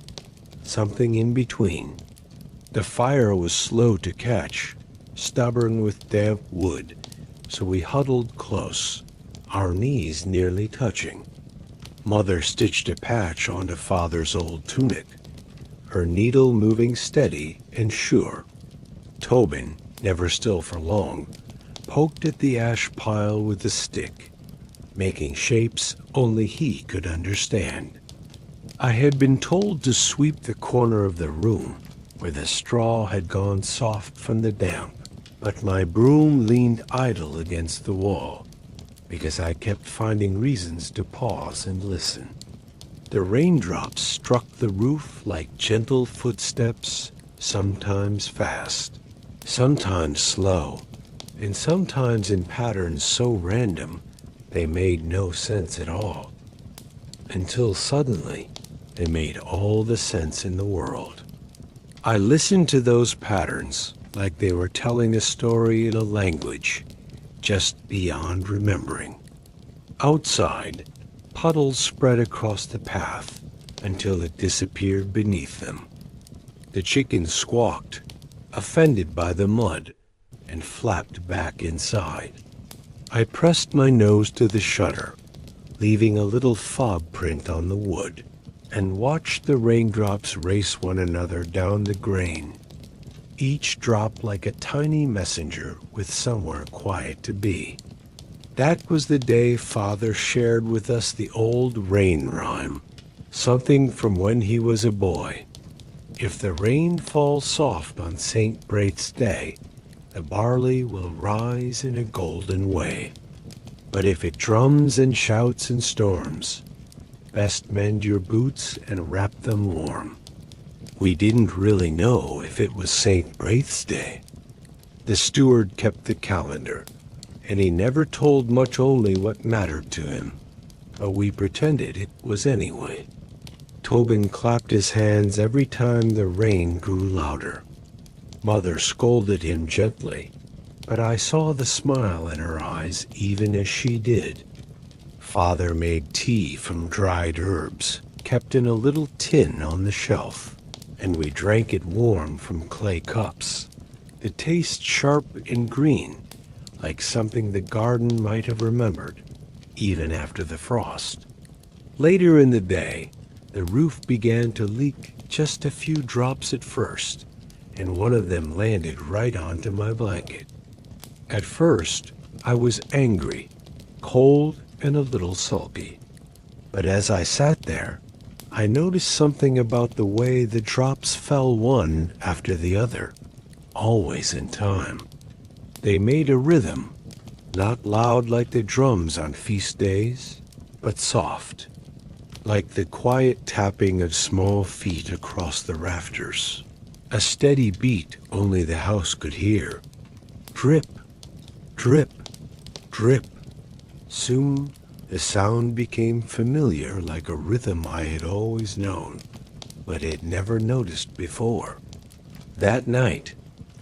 something in between. The fire was slow to catch, stubborn with damp wood, so we huddled close, our knees nearly touching. Mother stitched a patch onto Father's old tunic, her needle moving steady and sure. Tobin, never still for long, poked at the ash pile with a stick, making shapes only he could understand. I had been told to sweep the corner of the room where the straw had gone soft from the damp, but my broom leaned idle against the wall because I kept finding reasons to pause and listen. The raindrops struck the roof like gentle footsteps, sometimes fast, sometimes slow, and sometimes in patterns so random they made no sense at all, until suddenly they made all the sense in the world. I listened to those patterns like they were telling a story in a language just beyond remembering. Outside, puddles spread across the path until it disappeared beneath them. The chickens squawked, offended by the mud, and flapped back inside. I pressed my nose to the shutter, leaving a little fob print on the wood, and watched the raindrops race one another down the grain, each drop like a tiny messenger with somewhere quiet to be. That was the day Father shared with us the old rain rhyme, something from when he was a boy. If the rain falls soft on St. Braith's Day, the barley will rise in a golden way. But if it drums and shouts and storms, best mend your boots and wrap them warm. We didn't really know if it was St. Braith's Day. The steward kept the calendar, and he never told much, only what mattered to him, but we pretended it was anyway. Tobin clapped his hands every time the rain grew louder. Mother scolded him gently, but I saw the smile in her eyes even as she did. Father made tea from dried herbs, kept in a little tin on the shelf, and we drank it warm from clay cups. The taste sharp and green, like something the garden might have remembered, even after the frost. Later in the day, the roof began to leak just a few drops at first, and one of them landed right onto my blanket. At first, I was angry, cold, and a little sulky. But as I sat there, I noticed something about the way the drops fell one after the other, always in time. They made a rhythm, not loud like the drums on feast days, but soft, like the quiet tapping of small feet across the rafters. A steady beat only the house could hear. Drip, drip, drip. Soon the sound became familiar, like a rhythm I had always known, but had never noticed before. That night,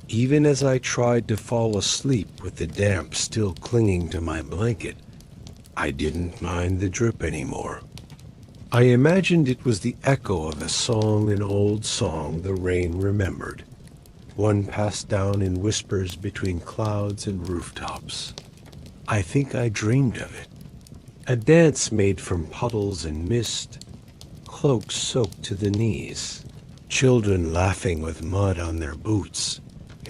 even as I tried to fall asleep with the damp still clinging to my blanket, I didn't mind the drip anymore. I imagined it was the echo of a song, an old song the rain remembered, one passed down in whispers between clouds and rooftops. I think I dreamed of it. A dance made from puddles and mist, cloaks soaked to the knees, children laughing with mud on their boots,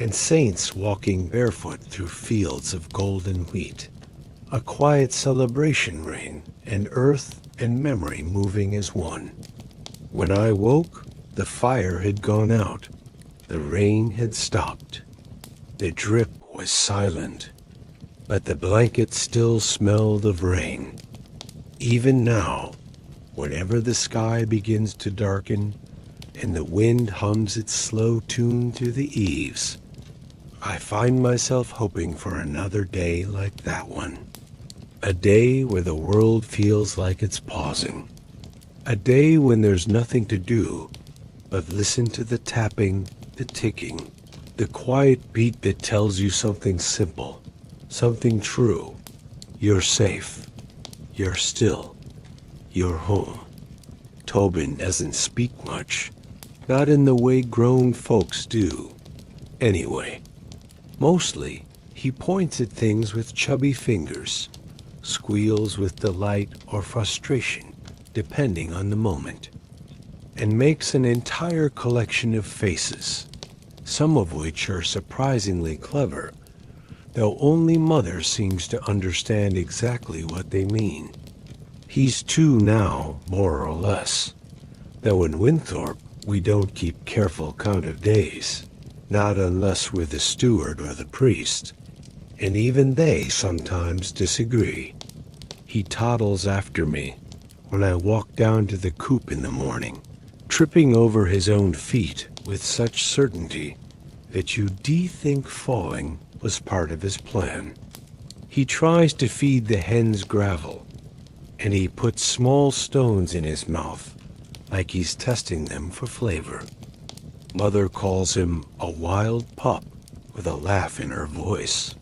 and saints walking barefoot through fields of golden wheat. A quiet celebration reign, and earth and memory moving as one. When I woke, the fire had gone out. The rain had stopped. The drip was silent, but the blanket still smelled of rain. Even now, whenever the sky begins to darken and the wind hums its slow tune through the eaves, I find myself hoping for another day like that one. A day where the world feels like it's pausing. A day when there's nothing to do but listen to the tapping, the ticking, the quiet beat that tells you something simple, something true. You're safe. You're still. You're home. Tobin doesn't speak much, not in the way grown folks do. Anyway, mostly he points at things with chubby fingers, squeals with delight or frustration, depending on the moment, and makes an entire collection of faces, some of which are surprisingly clever, though only Mother seems to understand exactly what they mean. He's 2 now, more or less, though in Winthorpe we don't keep careful count of days, not unless we're the steward or the priest, and even they sometimes disagree. He toddles after me when I walk down to the coop in the morning, tripping over his own feet with such certainty that you'd think falling was part of his plan. He tries to feed the hens gravel, and he puts small stones in his mouth like he's testing them for flavor. Mother calls him a wild pup with a laugh in her voice.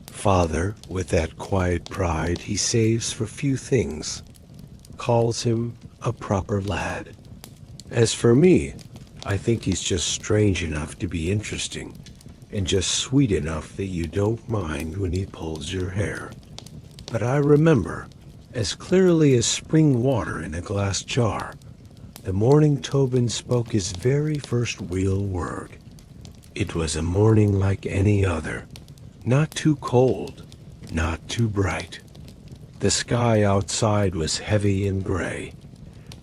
Father, with that quiet pride he saves for few things, calls him a proper lad. As for me, I think he's just strange enough to be interesting, and just sweet enough that you don't mind when he pulls your hair. But I remember, as clearly as spring water in a glass jar, the morning Tobin spoke his very first real word. It was a morning like any other, not too cold, not too bright. The sky outside was heavy and gray,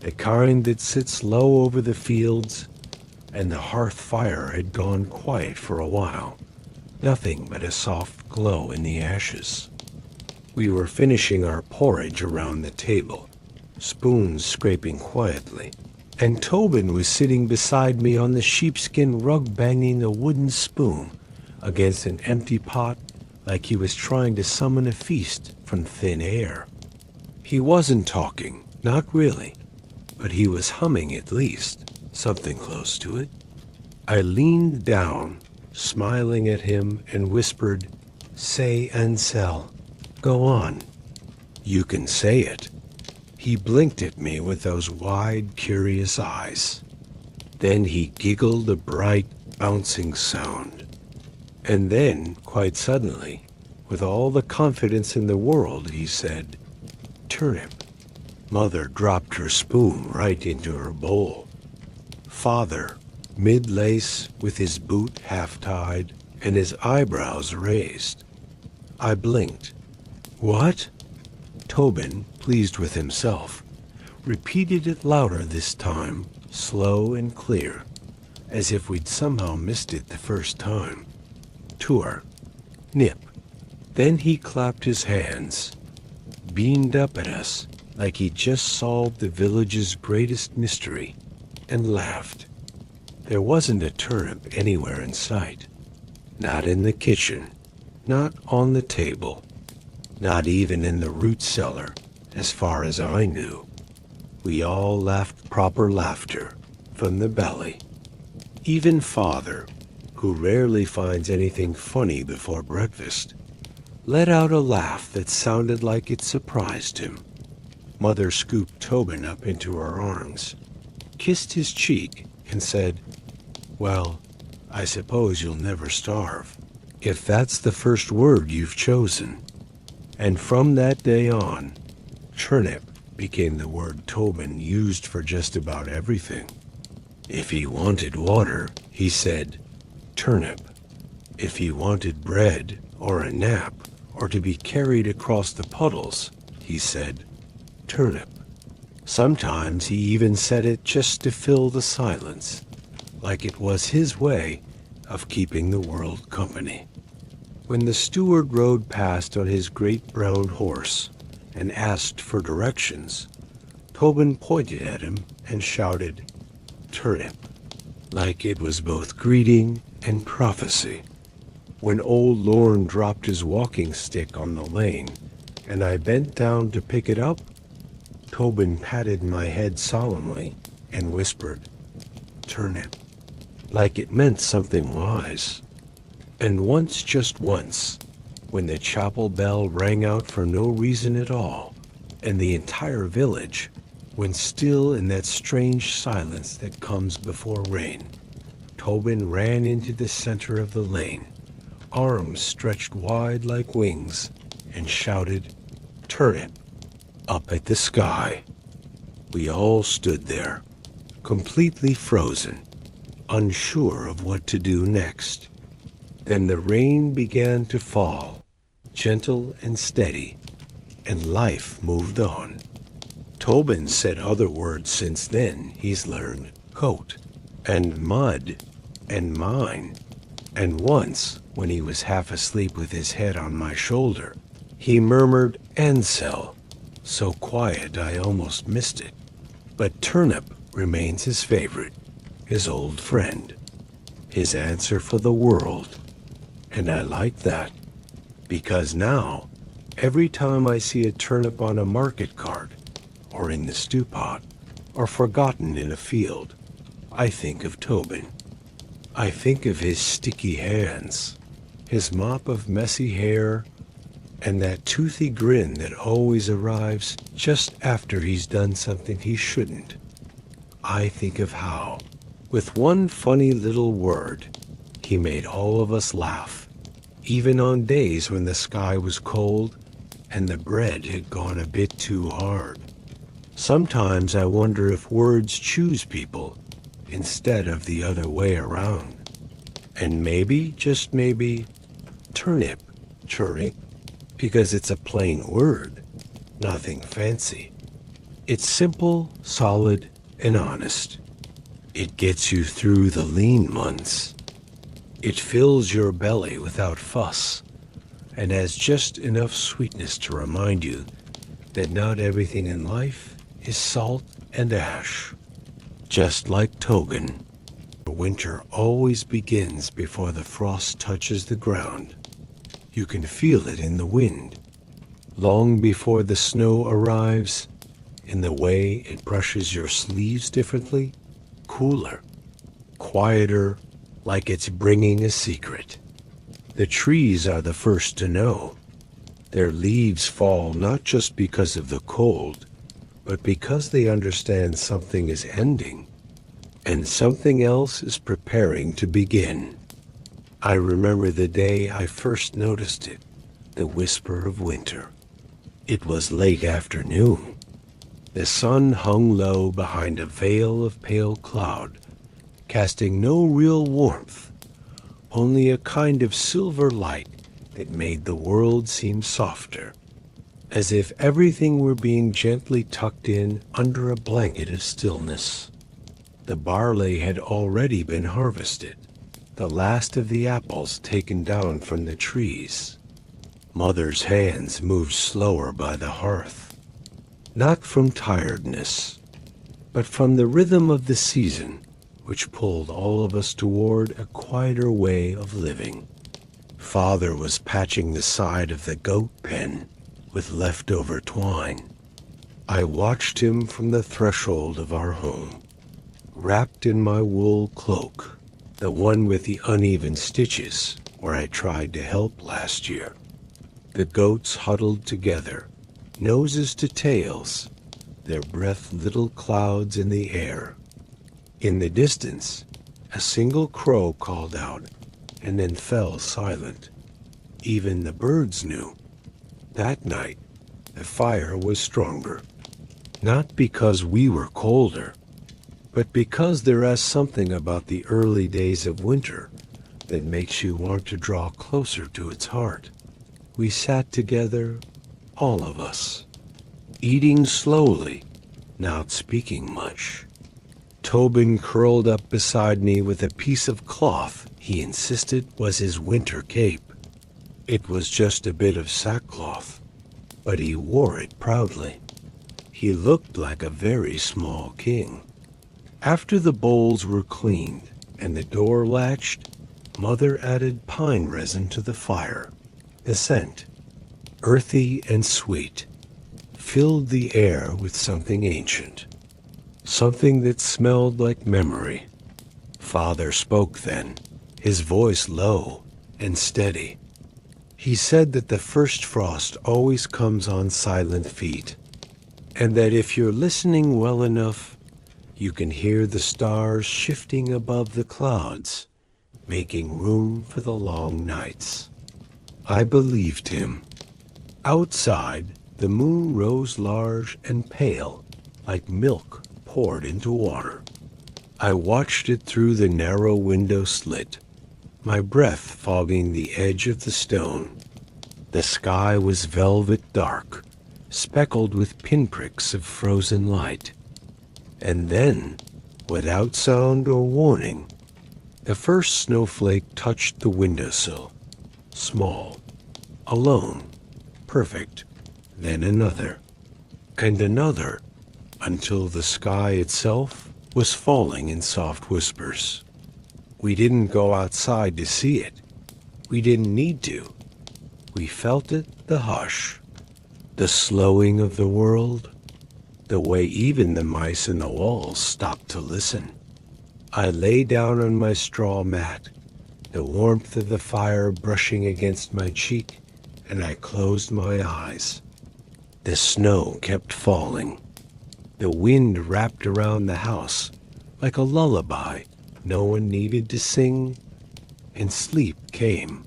the kind that sits low over the fields, and the hearth fire had gone quiet for a while, nothing but a soft glow in the ashes. We were finishing our porridge around the table, spoons scraping quietly, and Tobin was sitting beside me on the sheepskin rug banging a wooden spoon against an empty pot like he was trying to summon a feast from thin air. He wasn't talking, not really, but he was humming at least, something close to it. I leaned down, smiling at him, and whispered, "Say, Ansel, go on. You can say it." He blinked at me with those wide, curious eyes. Then he giggled a bright, bouncing sound. And then, quite suddenly, with all the confidence in the world, he said, "Turnip." Mother dropped her spoon right into her bowl. Father, mid-lace, with his boot half-tied and his eyebrows raised. I blinked. "What?" Tobin, pleased with himself, repeated it louder this time, slow and clear, as if we'd somehow missed it the first time. Tour. Nip. Then he clapped his hands, beamed up at us like he'd just solved the village's greatest mystery, and laughed. There wasn't a turnip anywhere in sight. Not in the kitchen, not on the table, not even in the root cellar, as far as I knew. We all laughed proper laughter from the belly. Even Father, who rarely finds anything funny before breakfast, let out a laugh that sounded like it surprised him. Mother scooped Tobin up into her arms, kissed his cheek, and said, "Well, I suppose you'll never starve, if that's the first word you've chosen." And from that day on, turnip became the word Tobin used for just about everything. If he wanted water, he said, "Turnip." If he wanted bread or a nap or to be carried across the puddles, he said, "Turnip." Sometimes he even said it just to fill the silence, like it was his way of keeping the world company. When the steward rode past on his great brown horse and asked for directions, Tobin pointed at him and shouted, "Turnip," like it was both greeting and prophecy. When old Lorne dropped his walking stick on the lane, and I bent down to pick it up, Tobin patted my head solemnly and whispered, "Turnip," like it meant something wise. And once, just once, when the chapel bell rang out for no reason at all, and the entire village went still in that strange silence that comes before rain, Tobin ran into the center of the lane, arms stretched wide like wings, and shouted, "Turnip," up at the sky. We all stood there, completely frozen, unsure of what to do next. Then the rain began to fall, gentle and steady, and life moved on. Tobin said other words since then he's learned, coat, and mud, and mine. And once, when he was half asleep with his head on my shoulder, he murmured Ansel, so quiet I almost missed it. But Turnip remains his favorite, his old friend, his answer for the world. And I like that, because now, every time I see a turnip on a market cart, or in the stew pot, or forgotten in a field, I think of Tobin. I think of his sticky hands, his mop of messy hair, and that toothy grin that always arrives just after he's done something he shouldn't. I think of how, with one funny little word, he made all of us laugh, even on days when the sky was cold and the bread had gone a bit too hard. Sometimes I wonder if words choose people instead of the other way around. And maybe, just maybe, turnip, churring, because it's a plain word, nothing fancy. It's simple, solid, and honest. It gets you through the lean months. It fills your belly without fuss, and has just enough sweetness to remind you that not everything in life is salt and ash. Just like Tobin, winter always begins before the frost touches the ground. You can feel it in the wind, long before the snow arrives, in the way it brushes your sleeves differently, cooler, quieter, like it's bringing a secret. The trees are the first to know. Their leaves fall not just because of the cold, but because they understand something is ending, and something else is preparing to begin. I remember the day I first noticed it, the whisper of winter. It was late afternoon. The sun hung low behind a veil of pale cloud, casting no real warmth, only a kind of silver light that made the world seem softer, as if everything were being gently tucked in under a blanket of stillness. The barley had already been harvested, the last of the apples taken down from the trees. Mother's hands moved slower by the hearth, not from tiredness, but from the rhythm of the season, which pulled all of us toward a quieter way of living. Father was patching the side of the goat pen with leftover twine. I watched him from the threshold of our home, wrapped in my wool cloak, the one with the uneven stitches where I tried to help last year. The goats huddled together, noses to tails, their breath little clouds in the air. In the distance, a single crow called out and then fell silent. Even the birds knew. That night, the fire was stronger, not because we were colder, but because there is something about the early days of winter that makes you want to draw closer to its heart. We sat together, all of us, eating slowly, not speaking much. Tobin curled up beside me with a piece of cloth he insisted was his winter cape. It was just a bit of sackcloth, but he wore it proudly. He looked like a very small king. After the bowls were cleaned and the door latched, Mother added pine resin to the fire. The scent, earthy and sweet, filled the air with something ancient, something that smelled like memory. Father spoke then, his voice low and steady. He said that the first frost always comes on silent feet, and that if you're listening well enough, you can hear the stars shifting above the clouds, making room for the long nights. I believed him. Outside, the moon rose large and pale, like milk poured into water. I watched it through the narrow window slit, my breath fogging the edge of the stone. The sky was velvet dark, speckled with pinpricks of frozen light. And then, without sound or warning, the first snowflake touched the windowsill, small, alone, perfect, then another, and another, until the sky itself was falling in soft whispers. We didn't go outside to see it. We didn't need to. We felt it, the hush, the slowing of the world, the way even the mice in the walls stopped to listen. I lay down on my straw mat, the warmth of the fire brushing against my cheek, and I closed my eyes. The snow kept falling. The wind wrapped around the house like a lullaby no one needed to sing, and sleep came.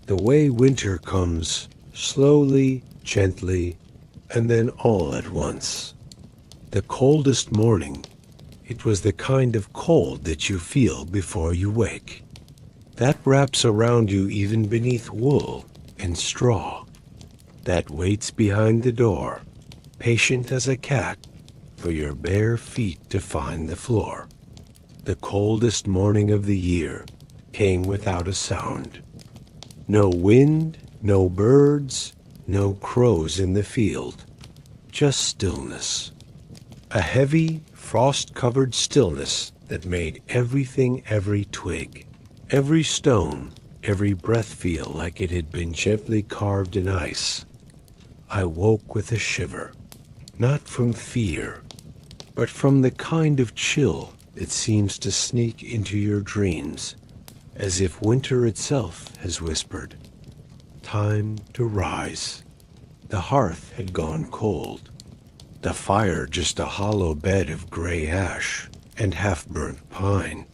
The way winter comes, slowly, gently, and then all at once. The coldest morning, it was the kind of cold that you feel before you wake. That wraps around you even beneath wool and straw. That waits behind the door, patient as a cat, for your bare feet to find the floor. The coldest morning of the year came without a sound. No wind, no birds, no crows in the field, just stillness. A heavy, frost-covered stillness that made everything, every twig, every stone, every breath feel like it had been gently carved in ice. I woke with a shiver, not from fear, but from the kind of chill that seems to sneak into your dreams, as if winter itself has whispered, "Time to rise." The hearth had gone cold, the fire just a hollow bed of gray ash and half-burnt pine.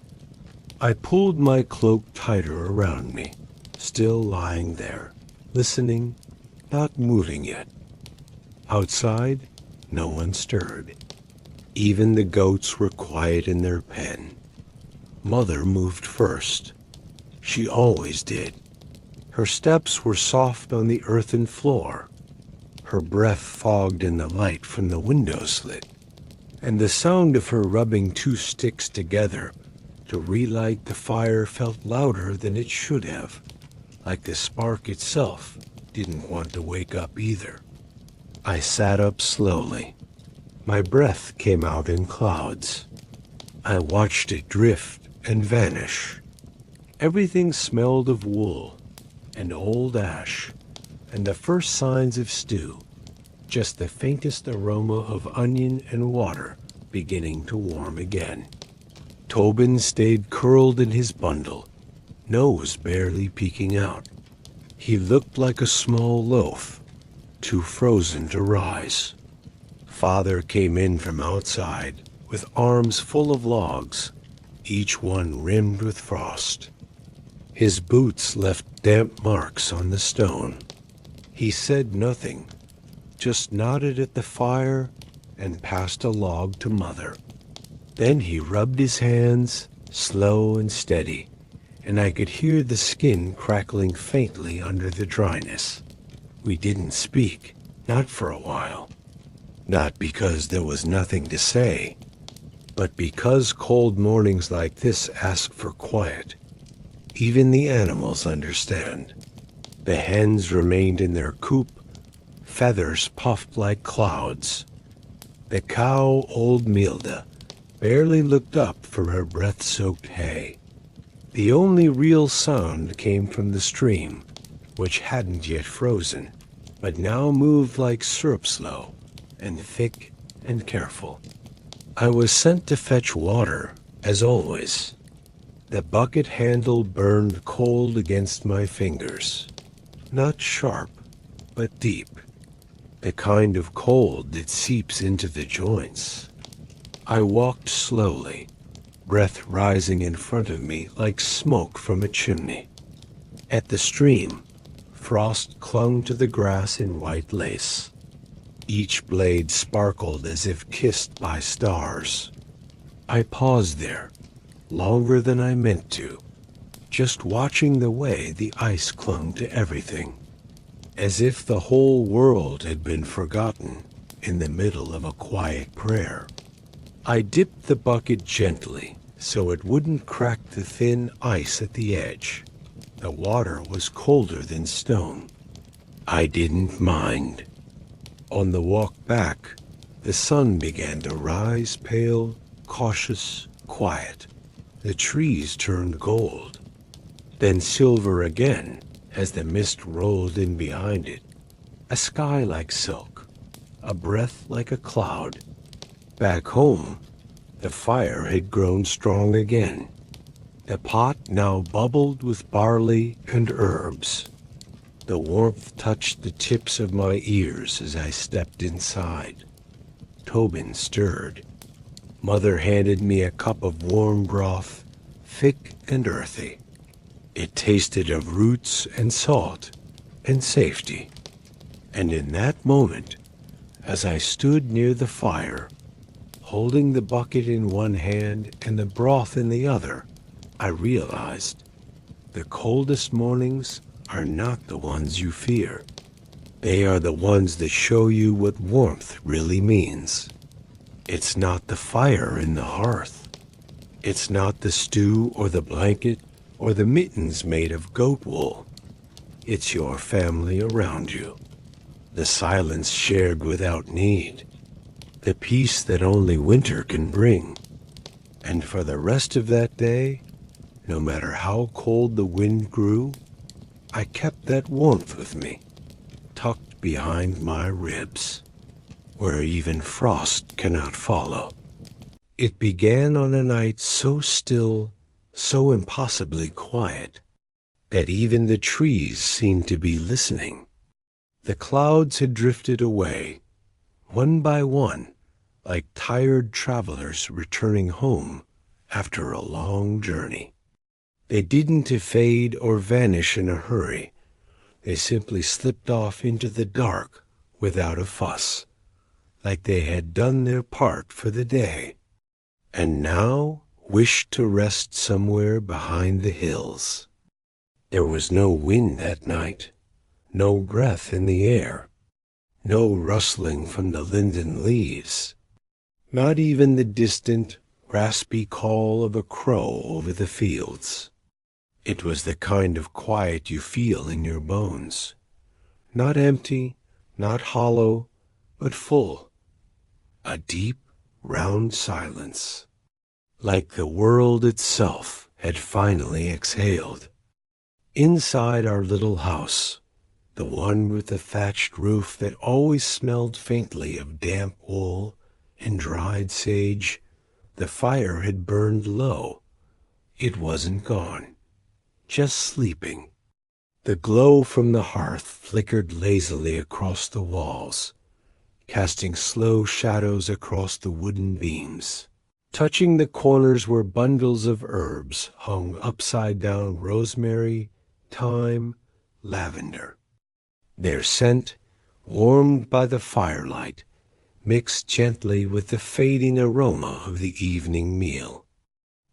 I pulled my cloak tighter around me, still lying there, listening, not moving yet. Outside, no one stirred. Even the goats were quiet in their pen. Mother moved first. She always did. Her steps were soft on the earthen floor, her breath fogged in the light from the window slit, and the sound of her rubbing two sticks together to relight the fire felt louder than it should have, like the spark itself didn't want to wake up either. I sat up slowly. My breath came out in clouds. I watched it drift and vanish. Everything smelled of wool and old ash and the first signs of stew, just the faintest aroma of onion and water beginning to warm again. Tobin stayed curled in his bundle, nose barely peeking out. He looked like a small loaf, too frozen to rise. Father came in from outside with arms full of logs, each one rimmed with frost. His boots left damp marks on the stone. He said nothing, just nodded at the fire and passed a log to Mother. Then he rubbed his hands, slow and steady, and I could hear the skin crackling faintly under the dryness. We didn't speak, not for a while. Not because there was nothing to say, but because cold mornings like this ask for quiet. Even the animals understand. The hens remained in their coop, feathers puffed like clouds. The cow, old Milda, barely looked up from her breath-soaked hay. The only real sound came from the stream, which hadn't yet frozen, but now moved like syrup slow, and thick and careful. I was sent to fetch water, as always. The bucket handle burned cold against my fingers. Not sharp, but deep. The kind of cold that seeps into the joints. I walked slowly, breath rising in front of me like smoke from a chimney. At the stream, frost clung to the grass in white lace. Each blade sparkled as if kissed by stars. I paused there, longer than I meant to, just watching the way the ice clung to everything, as if the whole world had been forgotten in the middle of a quiet prayer. I dipped the bucket gently so it wouldn't crack the thin ice at the edge. The water was colder than stone. I didn't mind. On the walk back, the sun began to rise, pale, cautious, quiet. The trees turned gold, then silver again as the mist rolled in behind it. A sky like silk, a breath like a cloud. Back home, the fire had grown strong again. The pot now bubbled with barley and herbs. The warmth touched the tips of my ears as I stepped inside. Tobin stirred. Mother handed me a cup of warm broth, thick and earthy. It tasted of roots and salt and safety. And in that moment, as I stood near the fire, holding the bucket in one hand and the broth in the other, I realized the coldest mornings are not the ones you fear. They are the ones that show you what warmth really means. It's not the fire in the hearth. It's not the stew or the blanket or the mittens made of goat wool. It's your family around you. The silence shared without need. The peace that only winter can bring. And for the rest of that day, no matter how cold the wind grew, I kept that warmth with me, tucked behind my ribs, where even frost cannot follow. It began on a night so still, so impossibly quiet, that even the trees seemed to be listening. The clouds had drifted away, one by one, like tired travelers returning home after a long journey. They didn't fade or vanish in a hurry. They simply slipped off into the dark without a fuss, like they had done their part for the day, and now wished to rest somewhere behind the hills. There was no wind that night, no breath in the air, no rustling from the linden leaves, not even the distant, raspy call of a crow over the fields. It was the kind of quiet you feel in your bones. Not empty, not hollow, but full. A deep, round silence. Like the world itself had finally exhaled. Inside our little house, the one with the thatched roof that always smelled faintly of damp wool and dried sage, the fire had burned low. It wasn't gone. Just sleeping. The glow from the hearth flickered lazily across the walls, casting slow shadows across the wooden beams. Touching the corners were bundles of herbs hung upside down: rosemary, thyme, lavender. Their scent, warmed by the firelight, mixed gently with the fading aroma of the evening meal.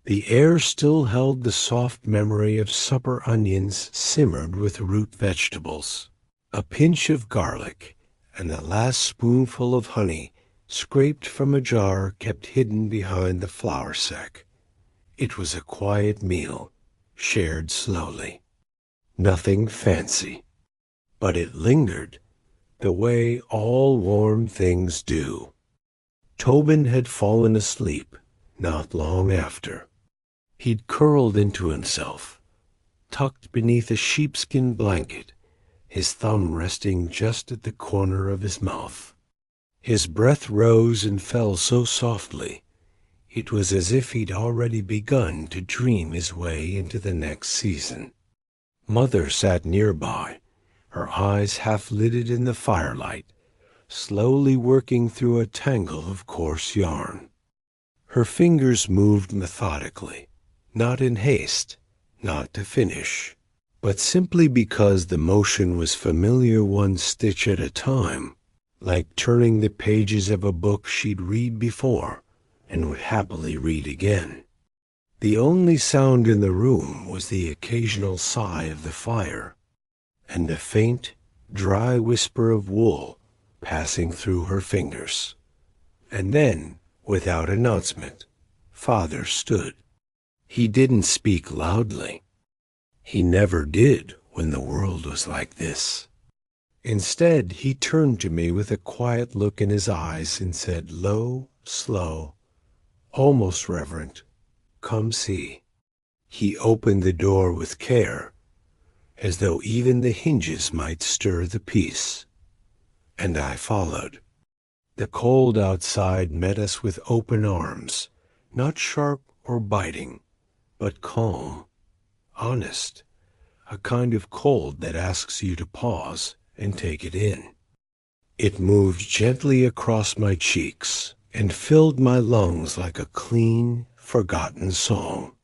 The air still held the soft memory of supper onions simmered with root vegetables, a pinch of garlic, and the last spoonful of honey scraped from a jar kept hidden behind the flour sack. It was a quiet meal, shared slowly. Nothing fancy, but it lingered the way all warm things do. Tobin had fallen asleep not long after. He'd curled into himself, tucked beneath a sheepskin blanket, his thumb resting just at the corner of his mouth. His breath rose and fell so softly, it was as if he'd already begun to dream his way into the next season. Mother sat nearby, her eyes half-lidded in the firelight, slowly working through a tangle of coarse yarn. Her fingers moved methodically, not in haste, not to finish, but simply because the motion was familiar, one stitch at a time, like turning the pages of a book she'd read before and would happily read again. The only sound in the room was the occasional sigh of the fire, and a faint, dry whisper of wool passing through her fingers. And then, without announcement, Father stood. He didn't speak loudly. He never did when the world was like this. Instead, he turned to me with a quiet look in his eyes and said low, slow, almost reverent, "Come see." He opened the door with care, as though even the hinges might stir the peace. And I followed. The cold outside met us with open arms, not sharp or biting, but calm, honest, a kind of cold that asks you to pause and take it in. It moved gently across my cheeks and filled my lungs like a clean, forgotten song.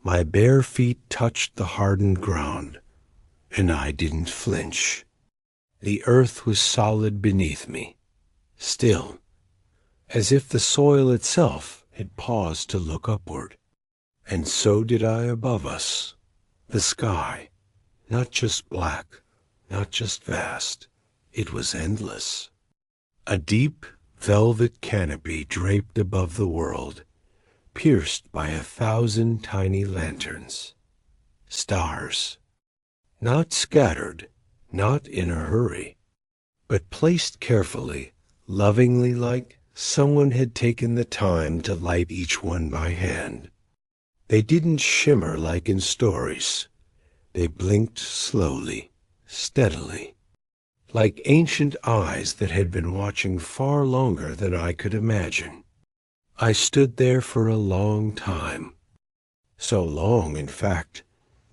My bare feet touched the hardened ground, and I didn't flinch. The earth was solid beneath me, still, as if the soil itself had paused to look upward. And so did I above us. The sky, not just black, not just vast, it was endless. A deep velvet canopy draped above the world, pierced by 1,000 tiny lanterns. Stars, not scattered, not in a hurry, but placed carefully, lovingly, like someone had taken the time to light each one by hand. They didn't shimmer like in stories. They blinked slowly, steadily, like ancient eyes that had been watching far longer than I could imagine. I stood there for a long time, so long, in fact,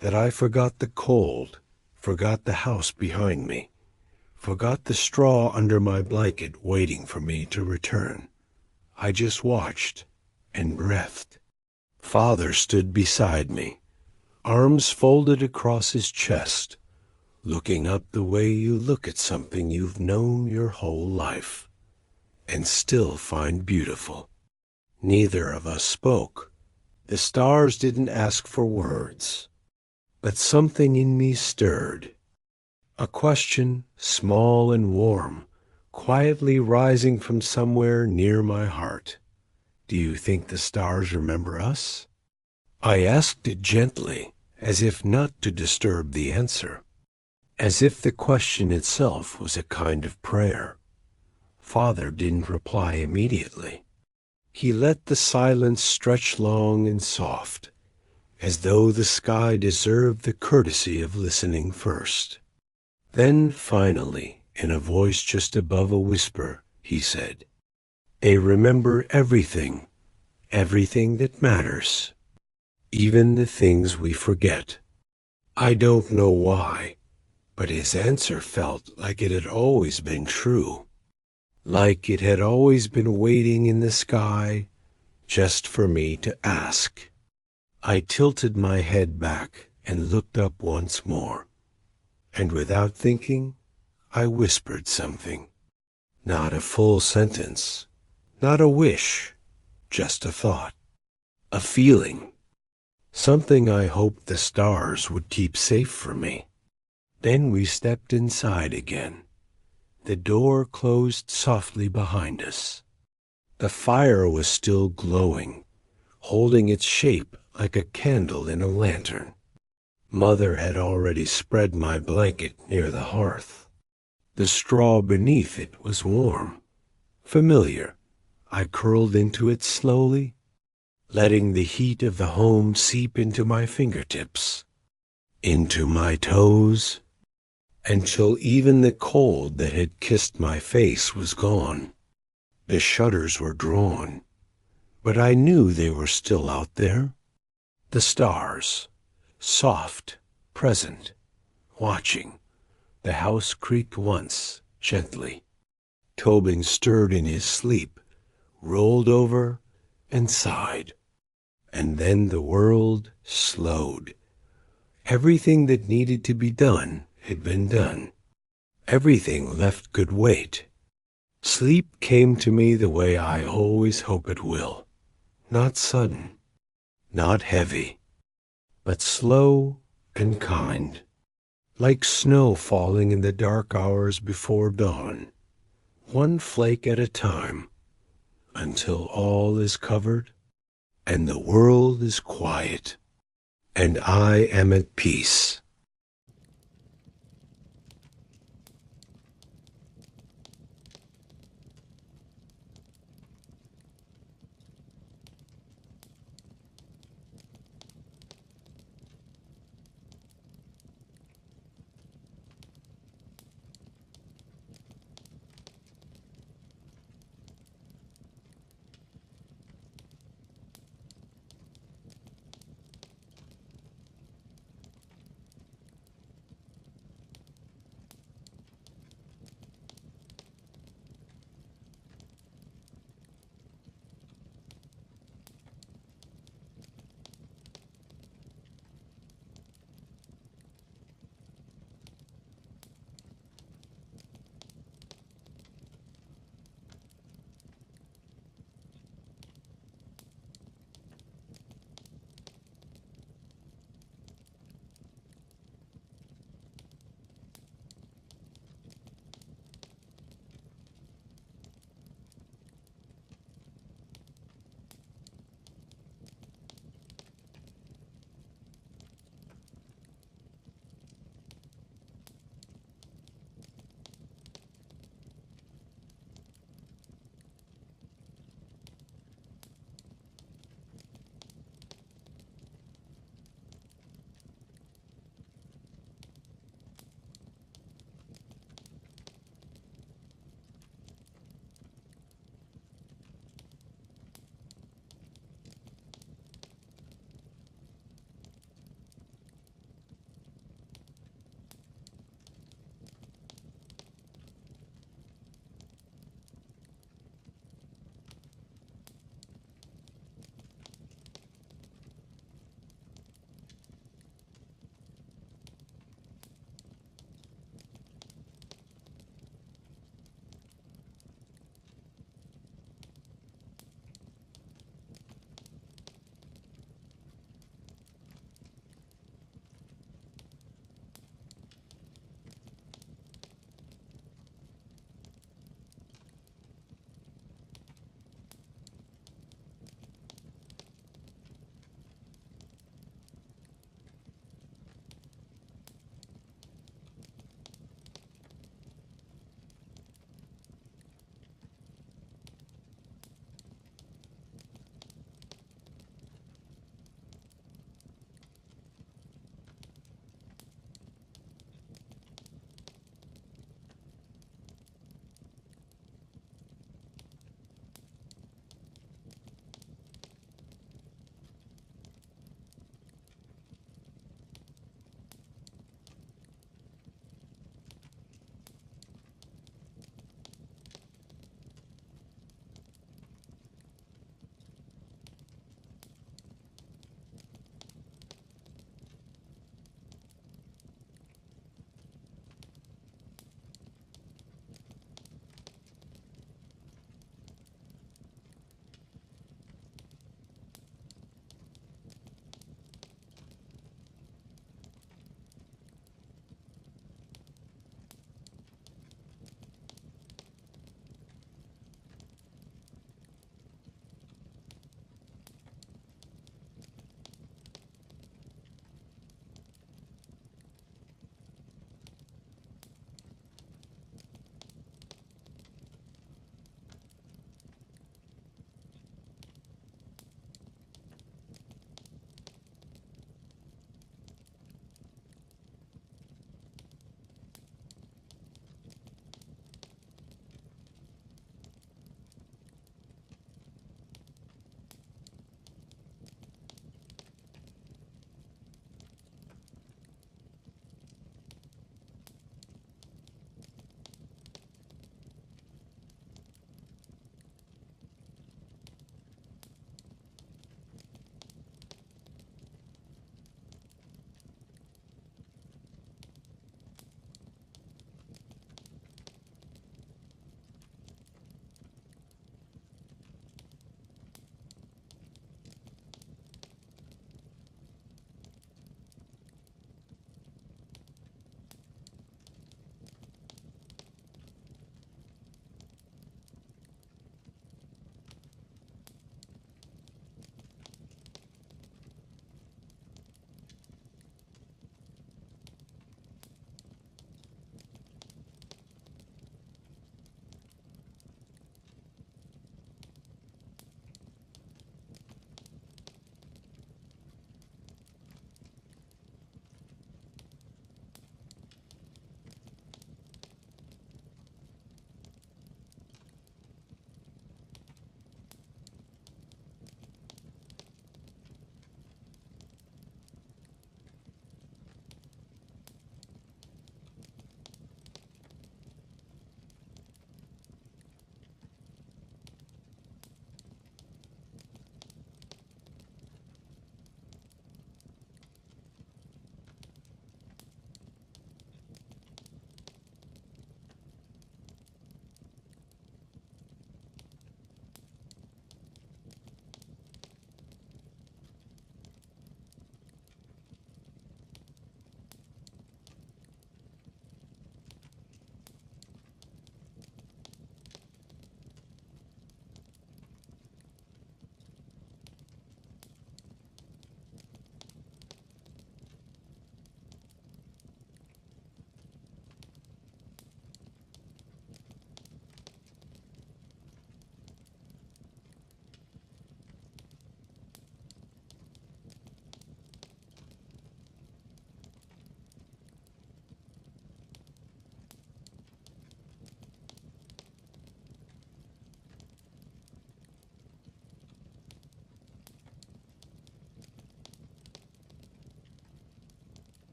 that I forgot the cold, forgot the house behind me, forgot the straw under my blanket waiting for me to return. I just watched and breathed. Father stood beside me, arms folded across his chest, looking up the way you look at something you've known your whole life and still find beautiful. Neither of us spoke. The stars didn't ask for words, but something in me stirred. A question, small and warm, quietly rising from somewhere near my heart. Do you think the stars remember us? I asked it gently, as if not to disturb the answer, as if the question itself was a kind of prayer. Father didn't reply immediately. He let the silence stretch long and soft, as though the sky deserved the courtesy of listening first. Then, finally, in a voice just above a whisper, he said, "They remember everything, everything that matters, even the things we forget." I don't know why, but his answer felt like it had always been true, like it had always been waiting in the sky just for me to ask. I tilted my head back and looked up once more, and without thinking, I whispered something. Not a full sentence, not a wish, just a thought, a feeling something I hoped the stars would keep safe for me. Then we stepped inside again. The door closed softly behind us. The fire was still glowing, holding its shape like a candle in a lantern. Mother had already spread my blanket near the hearth. The straw beneath it was warm, familiar. I curled into it slowly, letting the heat of the home seep into my fingertips, into my toes, until even the cold that had kissed my face was gone. The shutters were drawn, but I knew they were still out there. The stars, soft, present, watching. The house creaked once, gently. Tobin stirred in his sleep, rolled over, and sighed. And then the world slowed. Everything that needed to be done had been done. Everything left could wait. Sleep came to me the way I always hope it will. Not sudden, not heavy, but slow and kind, like snow falling in the dark hours before dawn, one flake at a time, until all is covered and the world is quiet and I am at peace.